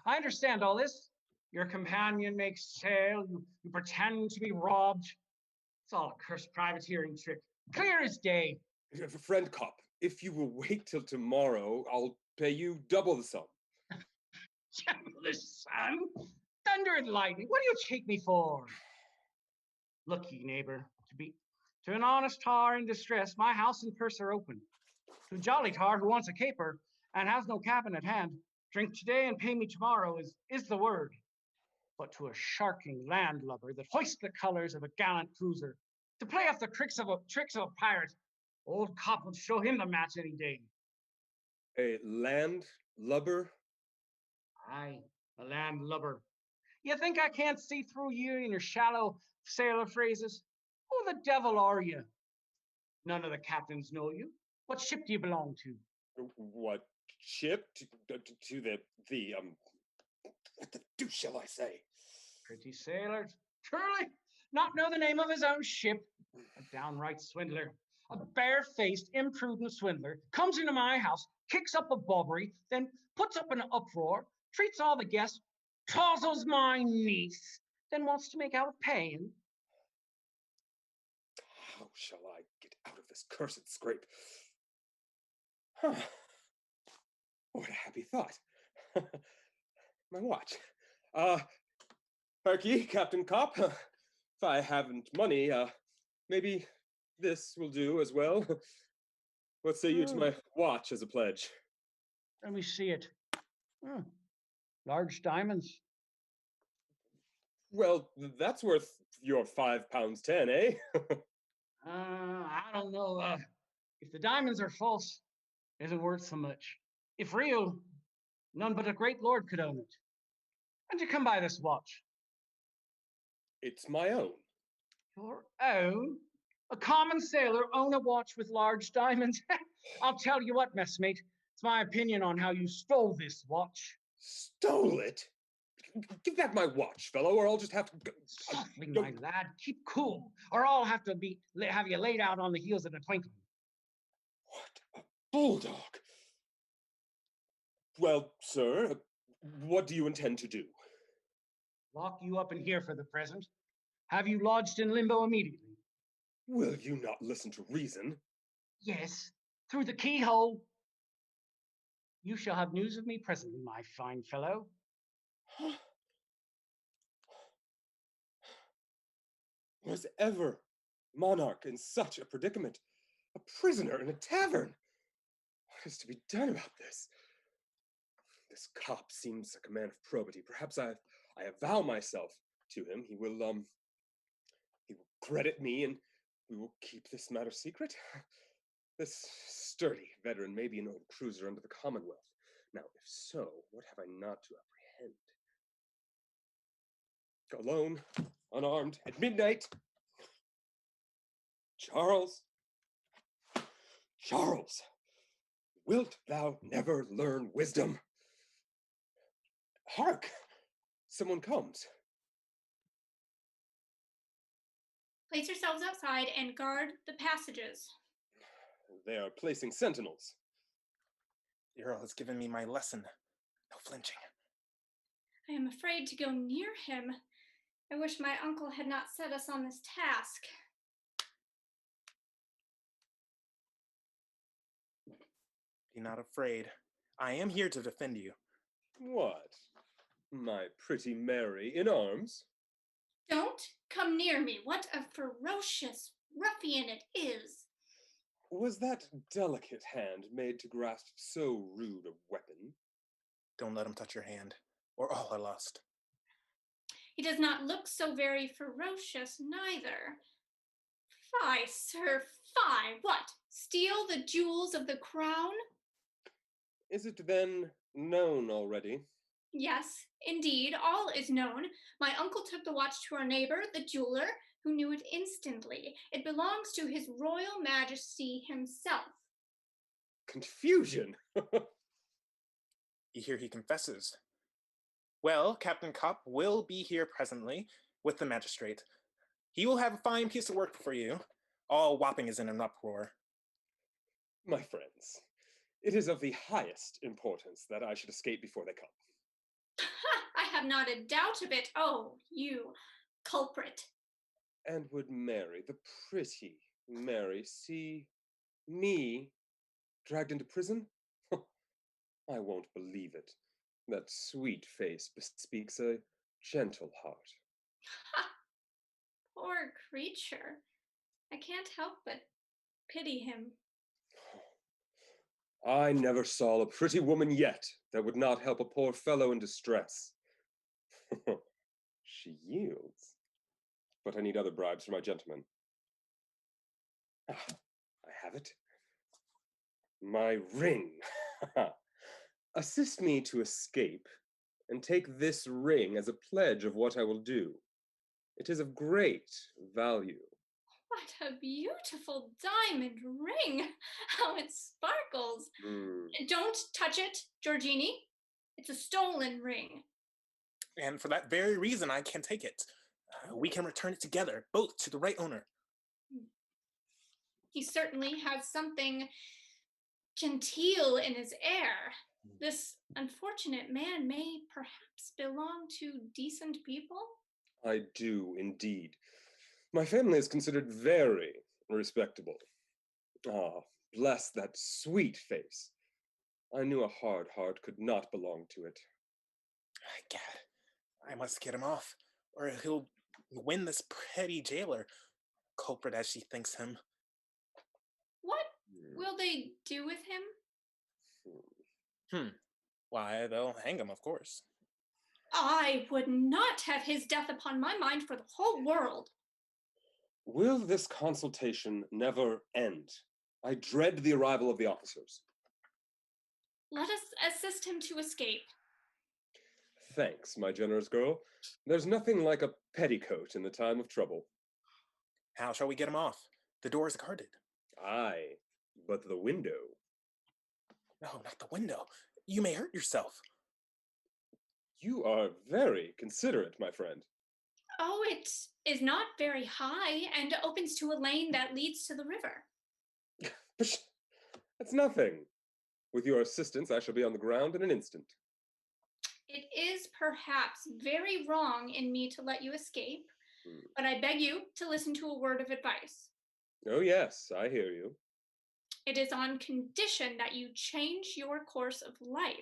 I understand all this. Your companion makes sail. You pretend to be robbed. It's all a cursed privateering trick. Clear as day. Friend Copp, if you will wait till tomorrow, I'll pay you double the sum. Double the sum? Thunder and lightning, what do you take me for? Look ye, neighbor, to an honest tar in distress, my house and purse are open. To a jolly tar who wants a caper and has no cabin at hand, drink today and pay me tomorrow is the word. But to a sharking landlubber that hoists the colors of a gallant cruiser, to play off the tricks of a pirate, old Copp will show him the match any day. A landlubber? Aye, a landlubber. You think I can't see through you in your shallow sailor phrases? Who the devil are you? None of the captains know you. What ship do you belong to? What ship? To the what the deuce shall I say? Pretty sailor, truly, not know the name of his own ship. A downright swindler, a barefaced, imprudent swindler, comes into my house, kicks up a bobbery, then puts up an uproar, treats all the guests, tozzles my niece, then wants to make out with Payne. How shall I get out of this cursed scrape? Huh. What a happy thought. My watch. Hark ye, Captain Copp. If I haven't money, maybe this will do as well. What say you to my watch as a pledge? Let me see it. Large diamonds. Well, that's worth your £5.10, eh? I don't know. If the diamonds are false, it isn't worth so much. If real, none but a great lord could own it. How'd you come by this watch? It's my own. Your own? A common sailor own a watch with large diamonds? I'll tell you what, messmate. It's my opinion on how you stole this watch. Stole it? Give back my watch, fellow, or I'll just have to go. Softly, my lad. Keep cool, or I'll have to have you laid out on the heels in a twinkling. What a bulldog! Well, sir, what do you intend to do? Lock you up in here for the present. Have you lodged in limbo immediately? Will you not listen to reason? Yes, through the keyhole. You shall have news of me presently, my fine fellow. Was ever monarch in such a predicament? A prisoner in a tavern? What is to be done about this? This Copp seems like a man of probity. Perhaps I avow myself to him. He will credit me, and we will keep this matter secret. This sturdy veteran may be an old cruiser under the Commonwealth. Now, if so, what have I not to apprehend? Alone, unarmed, at midnight. Charles, wilt thou never learn wisdom? Hark! Someone comes. Place yourselves outside and guard the passages. They are placing sentinels. The Earl has given me my lesson. No flinching. I am afraid to go near him. I wish my uncle had not set us on this task. Be not afraid. I am here to defend you. What? My pretty Mary in arms? Don't come near me. What a ferocious ruffian it is. Was that delicate hand made to grasp so rude a weapon? Don't let him touch your hand, or all are lost. He does not look so very ferocious, neither. Fie, sir, fie! What? Steal the jewels of the crown? Is it then known already? Yes, indeed, all is known. My uncle took the watch to our neighbor, the jeweler, who knew it instantly. It belongs to His Royal Majesty himself. Confusion! You hear he confesses. Well, Captain Copp will be here presently with the magistrate. He will have a fine piece of work for you. All Wapping is in an uproar. My friends, it is of the highest importance that I should escape before they come. I have not a doubt of it. Oh, you culprit. And would Mary, the pretty Mary, see me dragged into prison? I won't believe it. That sweet face bespeaks a gentle heart. Ha! Poor creature. I can't help but pity him. I never saw a pretty woman yet that would not help a poor fellow in distress. She yields. But I need other bribes for my gentleman. Ah, I have it. My ring. Assist me to escape, and take this ring as a pledge of what I will do. It is of great value. What a beautiful diamond ring! How it sparkles! Don't touch it, Georgini. It's a stolen ring. And for that very reason, I can take it. We can return it together, both to the right owner. He certainly has something genteel in his air. This unfortunate man may perhaps belong to decent people? I do, indeed. My family is considered very respectable. Ah, bless that sweet face. I knew a hard heart could not belong to it. Gad, I must get him off, or he'll win this petty jailer, culprit as she thinks him. What will they do with him? Why, they'll hang him, of course. I would not have his death upon my mind for the whole world. Will this consultation never end? I dread the arrival of the officers. Let us assist him to escape. Thanks, my generous girl. There's nothing like a petticoat in the time of trouble. How shall we get him off? The door is guarded. Aye, but the window. No, not the window. You may hurt yourself. You are very considerate, my friend. Oh, it is not very high and opens to a lane that leads to the river. That's nothing. With your assistance, I shall be on the ground in an instant. It is perhaps very wrong in me to let you escape, but I beg you to listen to a word of advice. Oh, yes, I hear you. It is on condition that you change your course of life.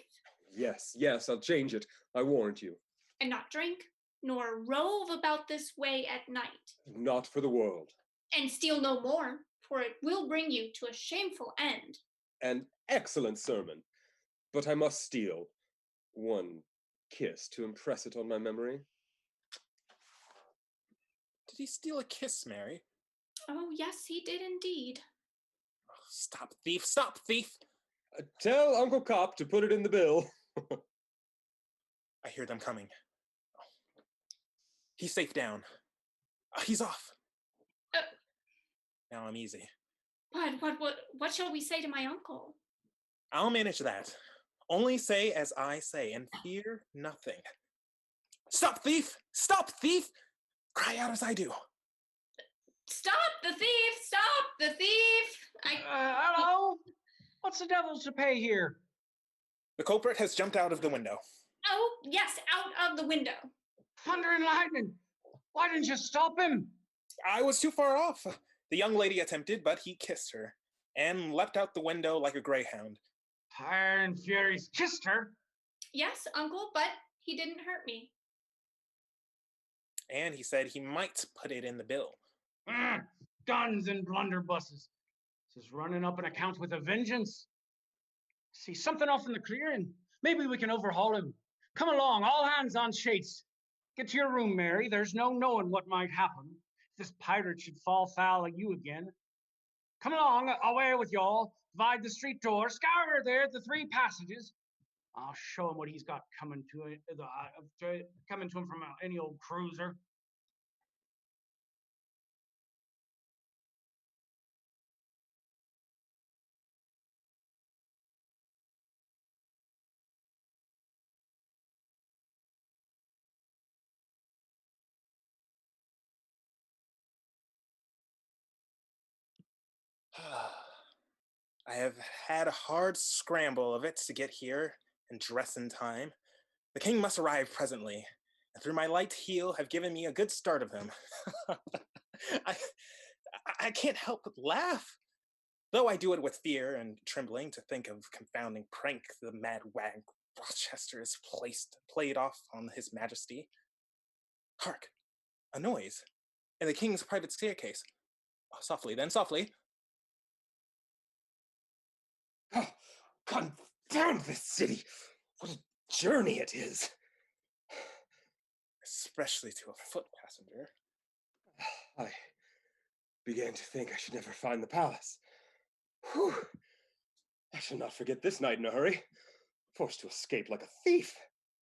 Yes, I'll change it. I warrant you. And not drink, nor rove about this way at night. Not for the world. And steal no more, for it will bring you to a shameful end. An excellent sermon. But I must steal one kiss to impress it on my memory. Did he steal a kiss, Mary? Oh, yes, he did indeed. Oh, stop, thief! Stop, thief! Tell Uncle Copp to put it in the bill. I hear them coming. He's safe down. He's off. Now I'm easy. But what shall we say to my uncle? I'll manage that. Only say as I say, and fear nothing. Stop, thief! Stop, thief! Cry out as I do. Stop the thief! Stop the thief! Hello? What's the devil's to pay here? The culprit has jumped out of the window. Oh, yes, out of the window. Thunder and lightning! Why didn't you stop him? I was too far off. The young lady attempted, but he kissed her, and leapt out the window like a greyhound. Fire and Furies kissed her? Yes, uncle, but he didn't hurt me. And he said he might put it in the bill. Guns and blunderbusses. This is running up an account with a vengeance. See something off in the clearing. Maybe we can overhaul him. Come along, all hands on Shades. Get to your room, Mary. There's no knowing what might happen if this pirate should fall foul of you again. Come along, away with y'all. Divide the street door. Scour there the 3 passages. I'll show him what he's got coming to him from any old cruiser. I have had a hard scramble of it to get here and dress in time. The king must arrive presently, and through my light heel have given me a good start of him. I can't help but laugh, though I do it with fear and trembling to think of confounding prank the mad wag Rochester has played off on his majesty. Hark! A noise. In the king's private staircase. Oh, softly, then, softly. Oh, confound this city! What a journey it is! Especially to a foot passenger. I began to think I should never find the palace. Whew! I shall not forget this night in a hurry. Forced to escape like a thief,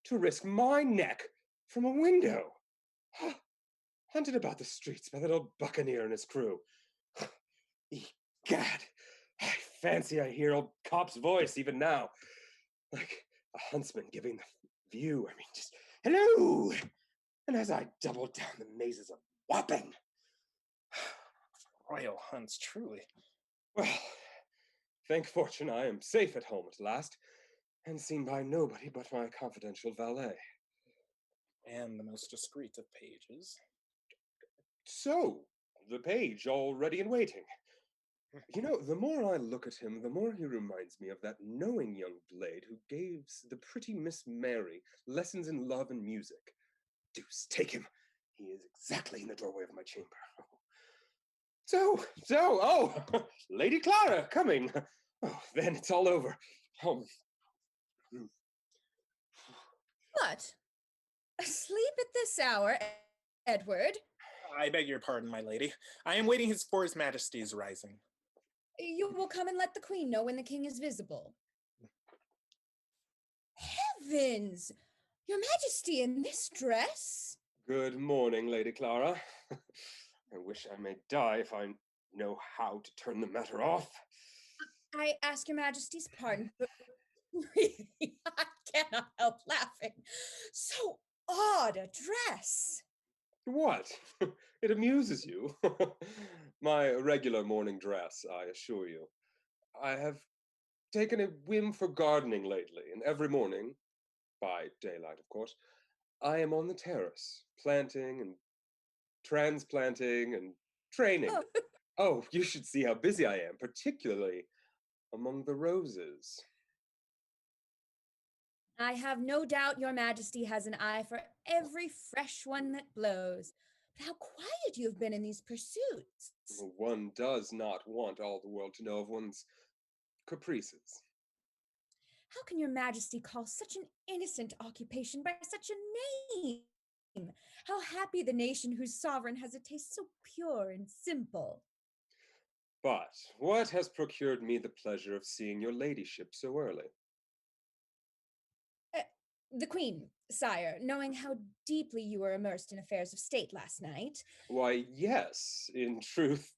to risk my neck from a window. Hunted about the streets by that old buccaneer and his crew. Egad, I fancy I hear old Copp's voice even now. Like a huntsman giving the view. I mean, just, hello! And as I doubled down the mazes of Wapping. Royal hunts, truly. Well, thank fortune I am safe at home at last, and seen by nobody but my confidential valet. And the most discreet of pages. So, the page already in waiting. You know, the more I look at him, the more he reminds me of that knowing young blade who gave the pretty Miss Mary lessons in love and music. Deuce take him. He is exactly in the doorway of my chamber. Oh, Lady Clara, coming. Oh, then it's all over. What? Asleep at this hour, Edward? I beg your pardon, my lady. I am waiting for his majesty's rising. You will come and let the queen know when the king is visible. Heavens! Your Majesty in this dress? Good morning, Lady Clara. I wish I may die if I know how to turn the matter off. I ask your Majesty's pardon, but really, I cannot help laughing. So odd a dress. What? It amuses you? My regular morning dress, I assure you. I have taken a whim for gardening lately, and every morning, by daylight of course, I am on the terrace, planting and transplanting and training. Oh, you should see how busy I am, particularly among the roses. I have no doubt your Majesty has an eye for every fresh one that blows. But how quiet you have been in these pursuits. One does not want all the world to know of one's caprices. How can your Majesty call such an innocent occupation by such a name? How happy the nation whose sovereign has a taste so pure and simple. But what has procured me the pleasure of seeing your ladyship so early? The Queen, sire, knowing how deeply you were immersed in affairs of state last night. Why, yes, in truth,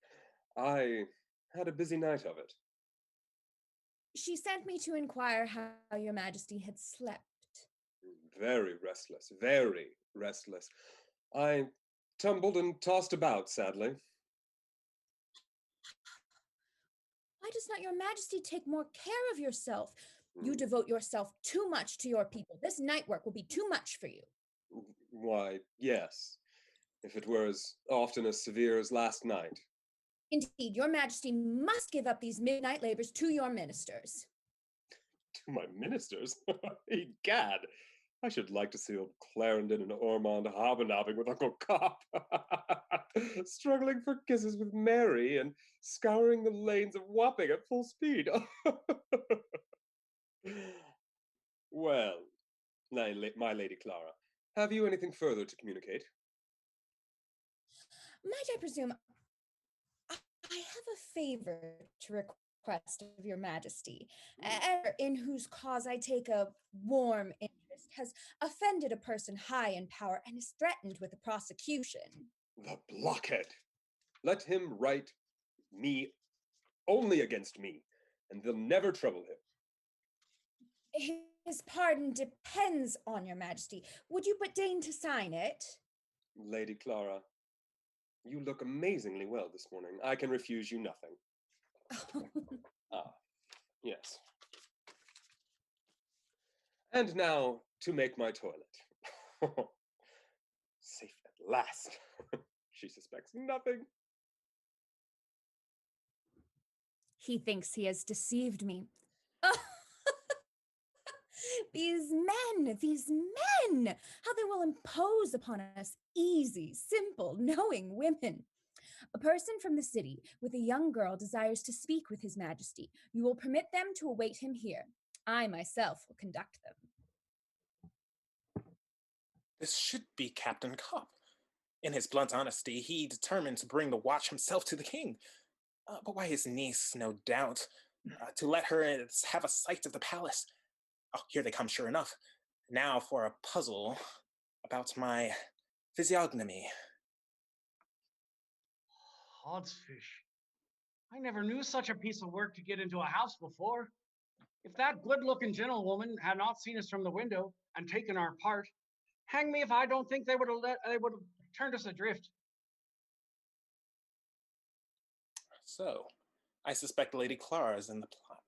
I had a busy night of it. She sent me to inquire how your Majesty had slept. Very restless, very restless. I tumbled and tossed about, sadly. Why does not your Majesty take more care of yourself? You devote yourself too much to your people. This night work will be too much for you. Why, yes, if it were as often as severe as last night. Indeed, your Majesty must give up these midnight labors to your ministers. To my ministers? Egad, I should like to see old Clarendon and Ormond hobnobbing with Uncle Copp, struggling for kisses with Mary and scouring the lanes of Wapping at full speed. Well, my Lady Clara, have you anything further to communicate? Might I presume, I have a favor to request of your Majesty, in whose cause I take a warm interest, has offended a person high in power and is threatened with a prosecution. The blockhead! Let him write me only against me, and they'll never trouble him. His pardon depends on your Majesty. Would you but deign to sign it? Lady Clara, you look amazingly well this morning. I can refuse you nothing. Ah, yes. And now to make my toilet. Safe at last. She suspects nothing. He thinks he has deceived me. These men, how they will impose upon us easy, simple, knowing women. A person from the city with a young girl desires to speak with His Majesty. You will permit them to await him here. I myself will conduct them. This should be Captain Copp. In his blunt honesty, he determined to bring the watch himself to the king. But why his niece, no doubt, to let her have a sight of the palace. Oh, here they come, sure enough. Now for a puzzle about my physiognomy. Oddsfish. I never knew such a piece of work to get into a house before. If that good-looking gentlewoman had not seen us from the window and taken our part, hang me if I don't think they would have turned us adrift. So, I suspect Lady Clara is in the plot.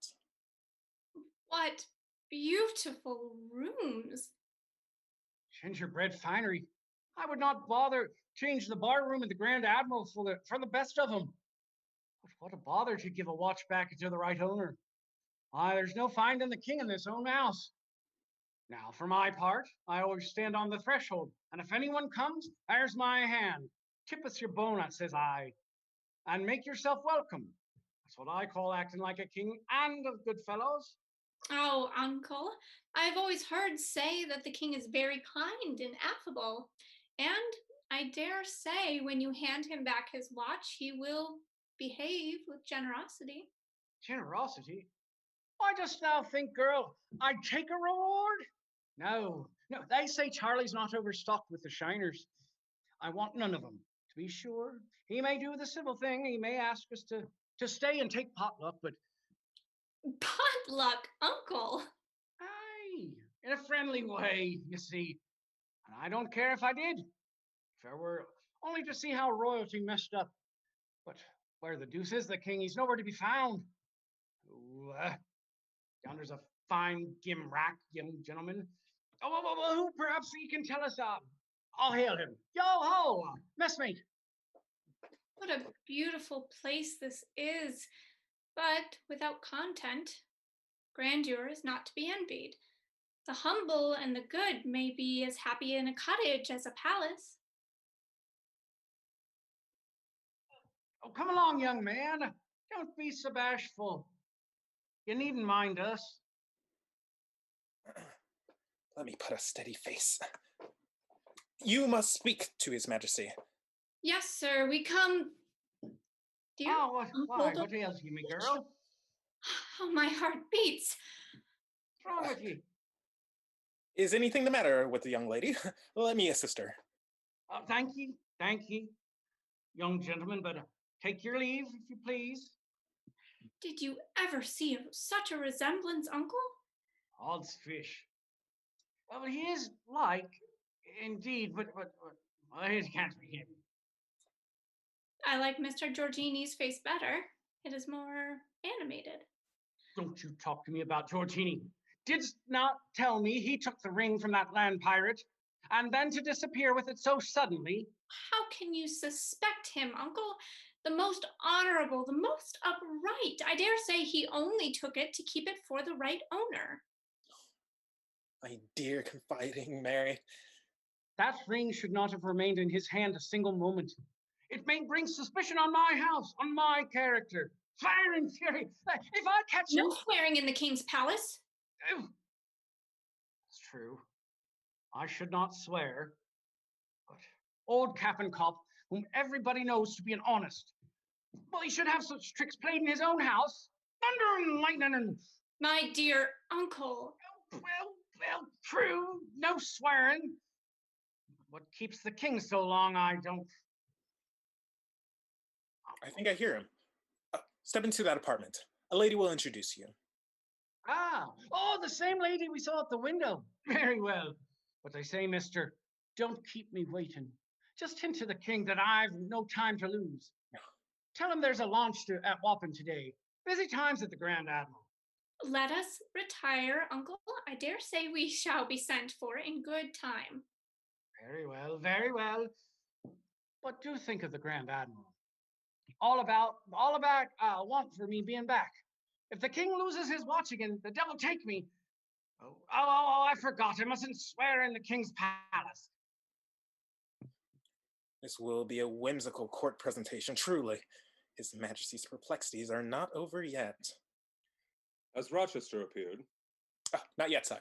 What beautiful rooms. Gingerbread finery. I would not bother change the bar room at the Grand Admiral for the best of them. But what a bother to give a watch back to the right owner. Why, there's no finding the king in this own house. Now, for my part, I always stand on the threshold, and if anyone comes, there's my hand. Tip us your bonnet, says I, and make yourself welcome. That's what I call acting like a king and of good fellows. Oh, uncle, I've always heard say that the king is very kind and affable, and I dare say when you hand him back his watch, he will behave with generosity. Generosity? Why dost thou think, girl, I'd take a reward? No, they say Charlie's not overstocked with the shiners. I want none of them. To be sure, he may do the civil thing. He may ask us to stay and take potluck, but... Potluck, uncle? Aye, in a friendly way, you see. And I don't care if I did. If there were only to see how royalty messed up. But where the deuce is the king? He's nowhere to be found. Ooh, yonder's a fine gimcrack young gentleman. Who perhaps he can tell us, I'll hail him. Yo ho, messmate. What a beautiful place this is, but without content. Grandeur is not to be envied. The humble and the good may be as happy in a cottage as a palace. Oh, come along, young man. Don't be so bashful. You needn't mind us. Let me put a steady face. You must speak to His Majesty. Yes, sir, we come... Dear Oh, why? What ails you, me girl? Oh, my heart beats. What's wrong with you? Is anything the matter with the young lady? Let me assist her. Thank ye, young gentleman, but take your leave, if you please. Did you ever see such a resemblance, uncle? Odds fish. Well, he is like, indeed, but it can't be him. I like Mr. Giorgini's face better. It is more animated. Don't you talk to me about Giorgini. Didst not tell me he took the ring from that land pirate, and then to disappear with it so suddenly? How can you suspect him, uncle? The most honorable, the most upright. I dare say he only took it to keep it for the right owner. My dear confiding Mary. That ring should not have remained in his hand a single moment. It may bring suspicion on my house, on my character. Fire and fury. If I catch him... No swearing in the king's palace. It's true. I should not swear. But old Captain Copp, whom everybody knows to be an honest, well, he should have such tricks played in his own house. Thunder and lightning and... My dear uncle. Well, true. No swearing. What keeps the king so long, I don't... I think I hear him. Step into that apartment. A lady will introduce you. Oh, the same lady we saw at the window. Very well. But I say, mister, don't keep me waiting. Just hint to the king that I've no time to lose. Tell him there's a launch at Wapping today. Busy times at the Grand Admiral. Let us retire, uncle. I dare say we shall be sent for in good time. Very well, very well. But do think of the Grand Admiral. All about want for me being back. If the king loses his watch again, the devil take me. I forgot. I mustn't swear in the king's palace. This will be a whimsical court presentation, truly. His Majesty's perplexities are not over yet. Has Rochester appeared? Not yet, sire.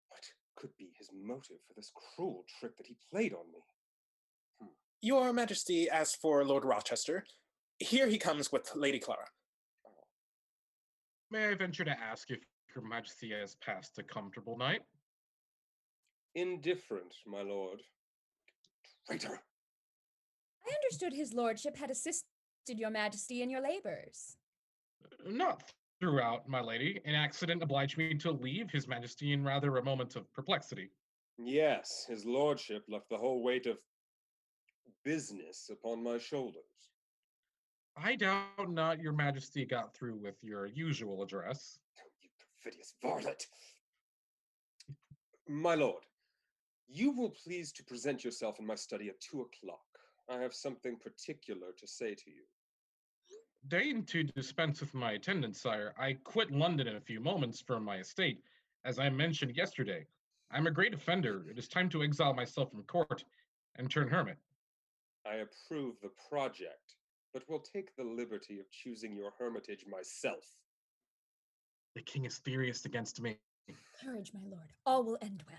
What could be his motive for this cruel trick that he played on me? Your Majesty asked for Lord Rochester. Here he comes with Lady Clara. May I venture to ask if Your Majesty has passed a comfortable night? Indifferent, my lord. Traitor! I understood his lordship had assisted your majesty in your labors. Not throughout, my lady. An accident obliged me to leave His Majesty in rather a moment of perplexity. Yes, his lordship left the whole weight of business upon my shoulders. I doubt not Your Majesty got through with your usual address. You perfidious varlet! My lord, you will please to present yourself in my study at 2 o'clock. I have something particular to say to you. Deign to dispense with my attendance, sire. I quit London in a few moments from my estate, as I mentioned yesterday. I'm a great offender. It is time to exile myself from court and turn hermit. I approve the project, but will take the liberty of choosing your hermitage myself. The king is furious against me. Courage, my lord. All will end well.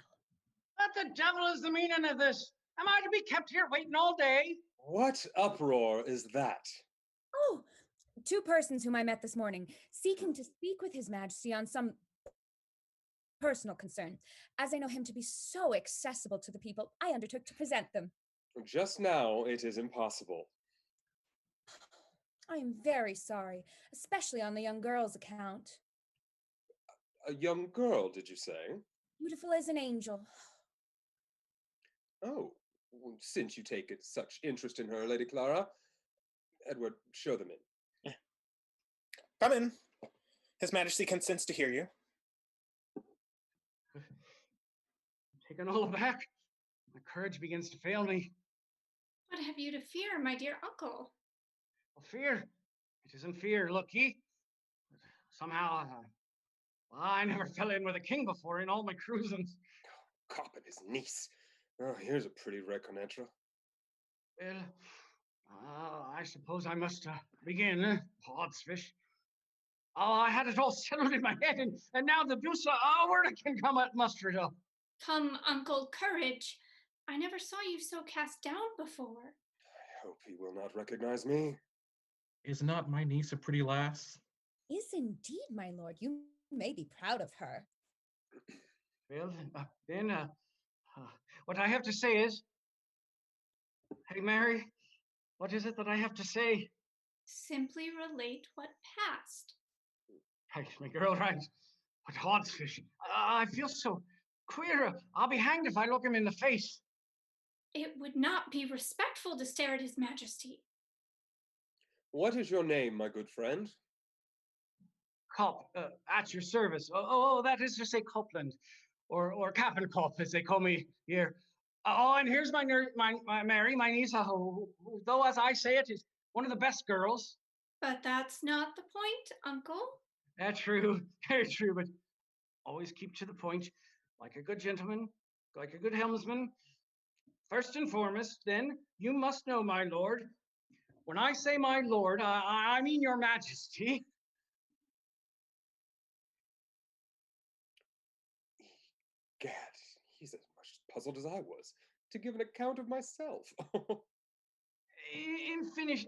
What the devil is the meaning of this? Am I to be kept here waiting all day? What uproar is that? Oh, 2 persons whom I met this morning, seeking to speak with His Majesty on some personal concern. As I know him to be so accessible to the people, I undertook to present them. Just now, it is impossible. I am very sorry, especially on the young girl's account. A young girl, did you say? Beautiful as an angel. Oh, since you take such interest in her, Lady Clara, Edward, show them in. Come in. His Majesty consents to hear you. Taken all aback. My courage begins to fail me. What have you to fear, my dear uncle? Well, fear? It isn't fear, look ye. Somehow, I never fell in with a king before in all my cruisings. Copp and his niece. Oh, here's a pretty reconnaître. Well, I suppose I must begin, Podsfish. Oh, I had it all settled in my head, and now the deuce a word I can come at muster it up. Come, uncle, courage. I never saw you so cast down before. I hope he will not recognize me. Is not my niece a pretty lass? Is indeed, my lord. You may be proud of her. Well, then, what I have to say is, hey, Mary, what is it that I have to say? Simply relate what passed. Right, my girl, right. But Hodsfish, I feel so queer. I'll be hanged if I look him in the face. It would not be respectful to stare at His Majesty. What is your name, my good friend? Copp, at your service. Oh, that is to say Copland, or Captain Copp, as they call me here. Oh, and here's my Mary, my niece, who, though as I say it, is one of the best girls. But that's not the point, uncle. That's true, very true, but always keep to the point, like a good gentleman, like a good helmsman. First and foremost, then, you must know, my lord. When I say my lord, I mean your majesty. Gad, he's as much puzzled as I was to give an account of myself. In finish,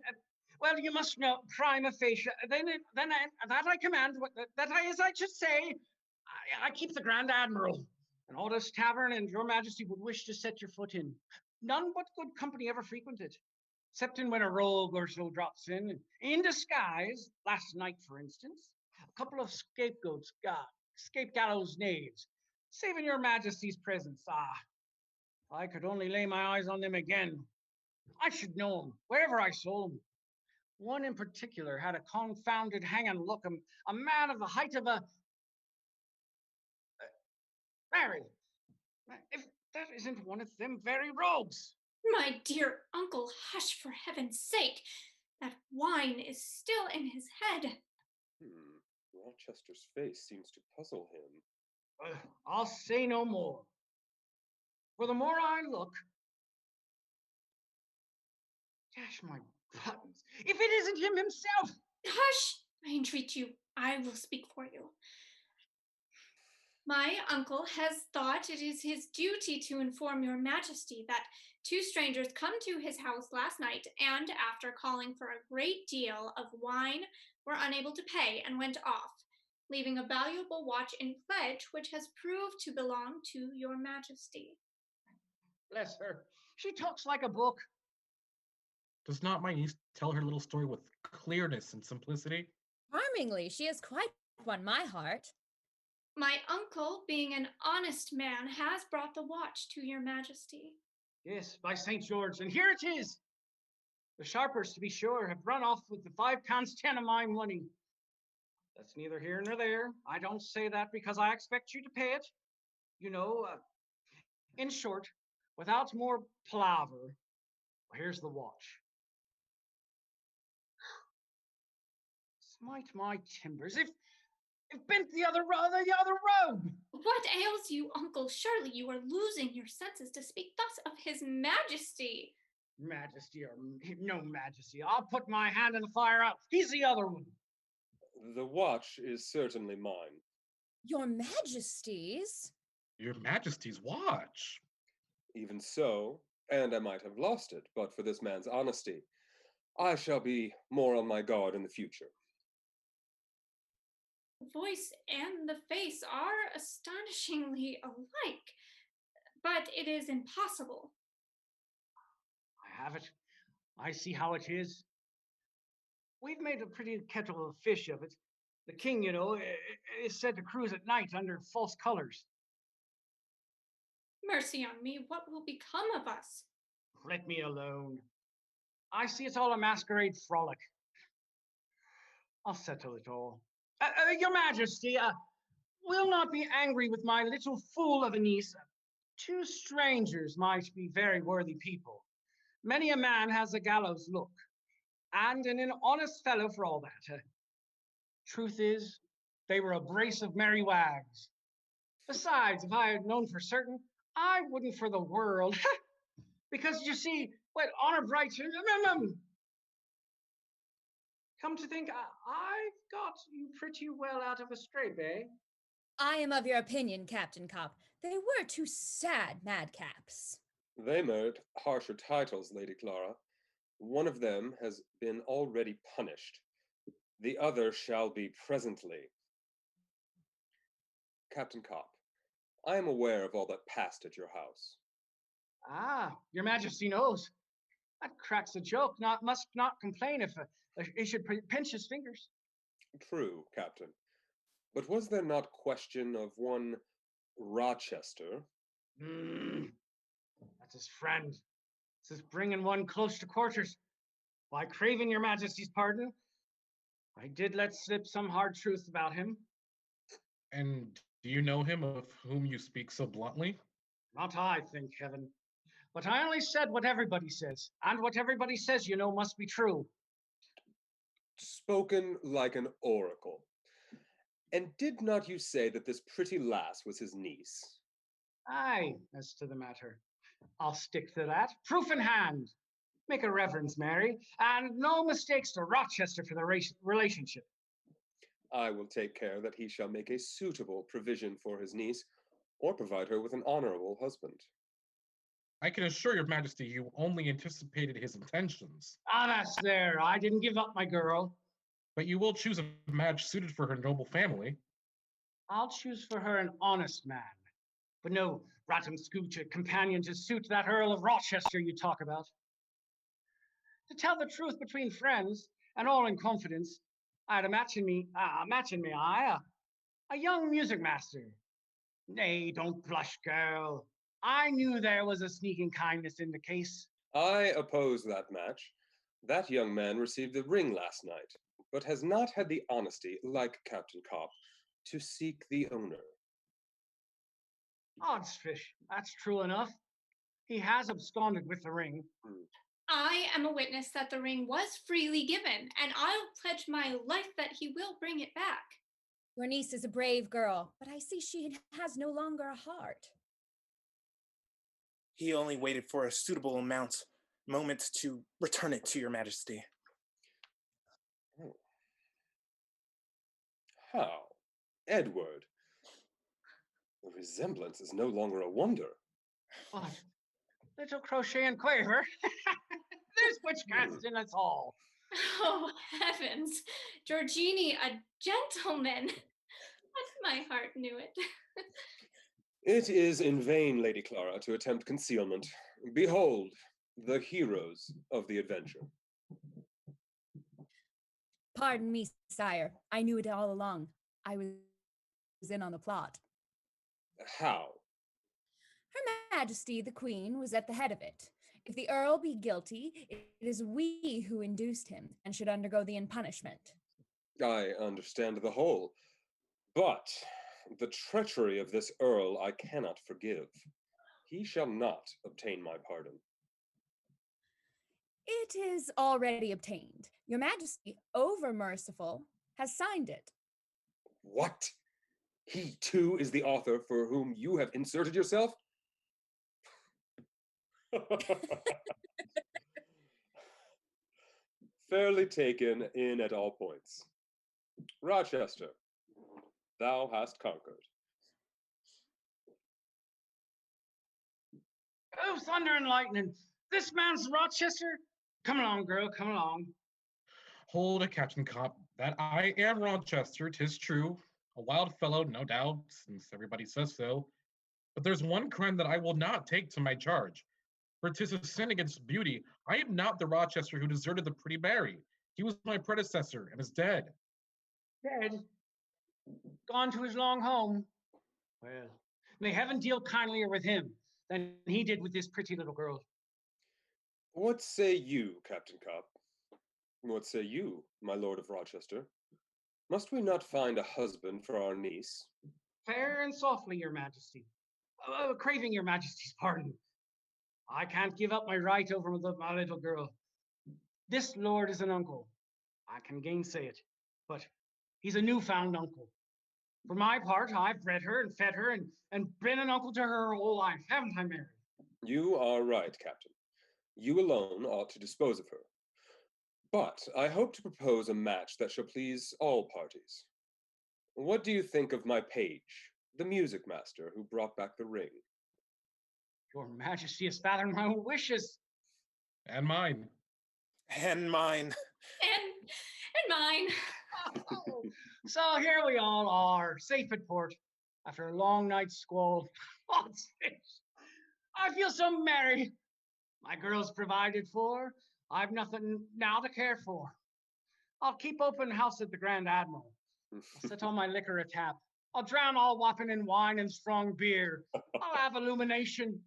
well, you must know, prima facie, then that I command, that I, as I should say, I keep the Grand Admiral, and all this tavern and your majesty would wish to set your foot in. None but good company ever frequented, excepting when a rogue or so drops in disguise, last night, for instance, a couple of scapegoats, scape gallows knaves, saving your majesty's presence. If I could only lay my eyes on them again, I should know them, wherever I saw them. One in particular had a confounded hanging look, a man of the height of a... Mary, if that isn't one of them very rogues. My dear uncle, hush for heaven's sake. That wine is still in his head. Rochester's face seems to puzzle him. I'll say no more. For the more I look, dash my buttons, if it isn't him himself! Hush! I entreat you. I will speak for you. My uncle has thought it is his duty to inform your majesty that two strangers come to his house last night and, after calling for a great deal of wine, were unable to pay and went off, leaving a valuable watch in pledge which has proved to belong to your majesty. Bless her. She talks like a book. Does not my niece tell her little story with clearness and simplicity? Charmingly, she has quite won my heart. My uncle, being an honest man, has brought the watch to your majesty. Yes, by St. George, and here it is. The sharpers, to be sure, have run off with the £5.10 of my money. That's neither here nor there. I don't say that because I expect you to pay it. You know, in short, without more palaver, here's the watch. Smite my timbers, if bent the other road. What ails you, uncle? Surely you are losing your senses to speak thus of his majesty. Majesty or no majesty, I'll put my hand in the fire out. He's the other one. The watch is certainly mine. Your majesty's? Your majesty's watch. Even so, and I might have lost it, but for this man's honesty. I shall be more on my guard in the future. The voice and the face are astonishingly alike, but it is impossible. I have it. I see how it is. We've made a pretty kettle of fish of it. The king, you know, is said to cruise at night under false colors. Mercy on me, what will become of us? Let me alone. I see it's all a masquerade frolic. I'll settle it all. Your Majesty, will not be angry with my little fool of a niece. Two strangers might be very worthy people. Many a man has a gallows look, and an honest fellow for all that. Truth is, they were a brace of merry wags. Besides, if I had known for certain, I wouldn't for the world. Because you see, what honor bright. Come to think, I've got you pretty well out of a scrape, eh? I am of your opinion, Captain Copp. They were two sad madcaps. They merit harsher titles, Lady Clara. One of them has been already punished. The other shall be presently. Captain Copp, I am aware of all that passed at your house. Ah, your Majesty knows. That cracks a joke. Must not complain if he should pinch his fingers. True, Captain. But was there not question of one Rochester? That's his friend. This is bringing one close to quarters. By craving your Majesty's pardon, I did let slip some hard truth about him. And do you know him of whom you speak so bluntly? Not I, thank heaven. But I only said what everybody says, and what everybody says, you know, must be true. Spoken like an oracle. And did not you say that this pretty lass was his niece? Aye, as to the matter. I'll stick to that. Proof in hand. Make a reverence, Mary, and no mistakes to Rochester for the relationship. I will take care that he shall make a suitable provision for his niece, or provide her with an honorable husband. I can assure your Majesty you only anticipated his intentions. Ah, that's there. I didn't give up my girl. But you will choose a match suited for her noble family. I'll choose for her an honest man, but no Ratum Scooch, a companion to suit that Earl of Rochester you talk about. To tell the truth between friends, and all in confidence, I had a match in me, a young music master. Nay, don't blush, girl. I knew there was a sneaking kindness in the case. I oppose that match. That young man received the ring last night, but has not had the honesty, like Captain Copp, to seek the owner. Oddsfish, that's true enough. He has absconded with the ring. I am a witness that the ring was freely given, and I'll pledge my life that he will bring it back. Your niece is a brave girl, but I see she has no longer a heart. He only waited for a suitable moment to return it to your majesty. How? Edward, the resemblance is no longer a wonder. What? Little Crochet and Quaver? There's witchcraft in us all. Oh, heavens. Georgini, a gentleman. My heart knew it. It is in vain, Lady Clara, to attempt concealment. Behold, the heroes of the adventure. Pardon me, sire. I knew it all along. I was in on the plot. How? Her Majesty, the Queen, was at the head of it. If the Earl be guilty, it is we who induced him and should undergo the punishment. I understand the whole, but the treachery of this Earl I cannot forgive. He shall not obtain my pardon. It is already obtained. Your Majesty, over merciful, has signed it. What? He too is the author for whom you have inserted yourself? Fairly taken in at all points. Rochester, thou hast conquered. Oh, thunder and lightning. This man's Rochester? Come along, girl, come along. Hold it, Captain Copp. That I am Rochester, 'tis true. A wild fellow, no doubt, since everybody says so. But there's one crime that I will not take to my charge. For 'tis a sin against beauty. I am not the Rochester who deserted the pretty Mary. He was my predecessor and is dead. Dead? Gone to his long home? Well, may heaven deal kindlier with him than he did with this pretty little girl. What say you, Captain Copp? What say you, my lord of Rochester? Must we not find a husband for our niece? Fair and softly, your majesty. Craving your majesty's pardon. I can't give up my right over my little girl. This lord is an uncle. I can gainsay it, but he's a newfound uncle. For my part, I've bred her and fed her and been an uncle to her whole life, haven't I, Mary? You are right, Captain. You alone ought to dispose of her. But I hope to propose a match that shall please all parties. What do you think of my page, the music master who brought back the ring? Your majesty has fathomed my wishes. And mine. And mine. And mine. Oh, so here we all are, safe at port, after a long night's squall. What's this? I feel so merry. My girl's provided for. I've nothing now to care for. I'll keep open house at the Grand Admiral. I'll set all my liquor a tap. I'll drown all whopping in wine and strong beer. I'll have illumination.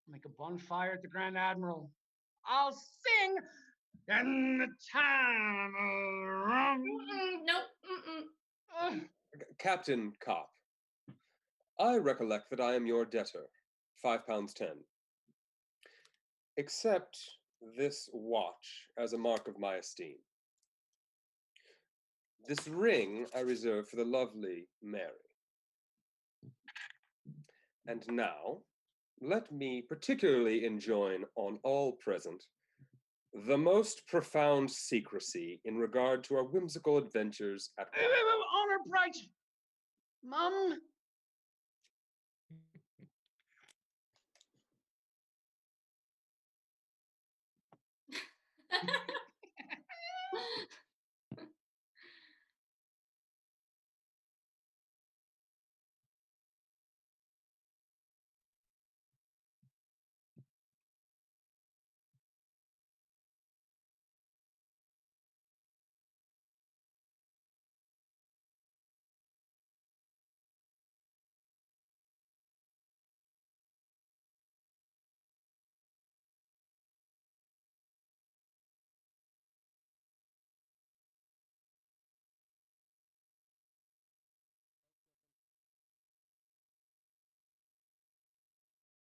I'll make a bonfire at the Grand Admiral. I'll sing in the time of rum. Nope. Captain Copp, I recollect that I am your debtor, £5.10. Accept this watch as a mark of my esteem. This ring I reserve for the lovely Mary. And now, let me particularly enjoin on all present the most profound secrecy in regard to our whimsical adventures at Honor bright, Mum.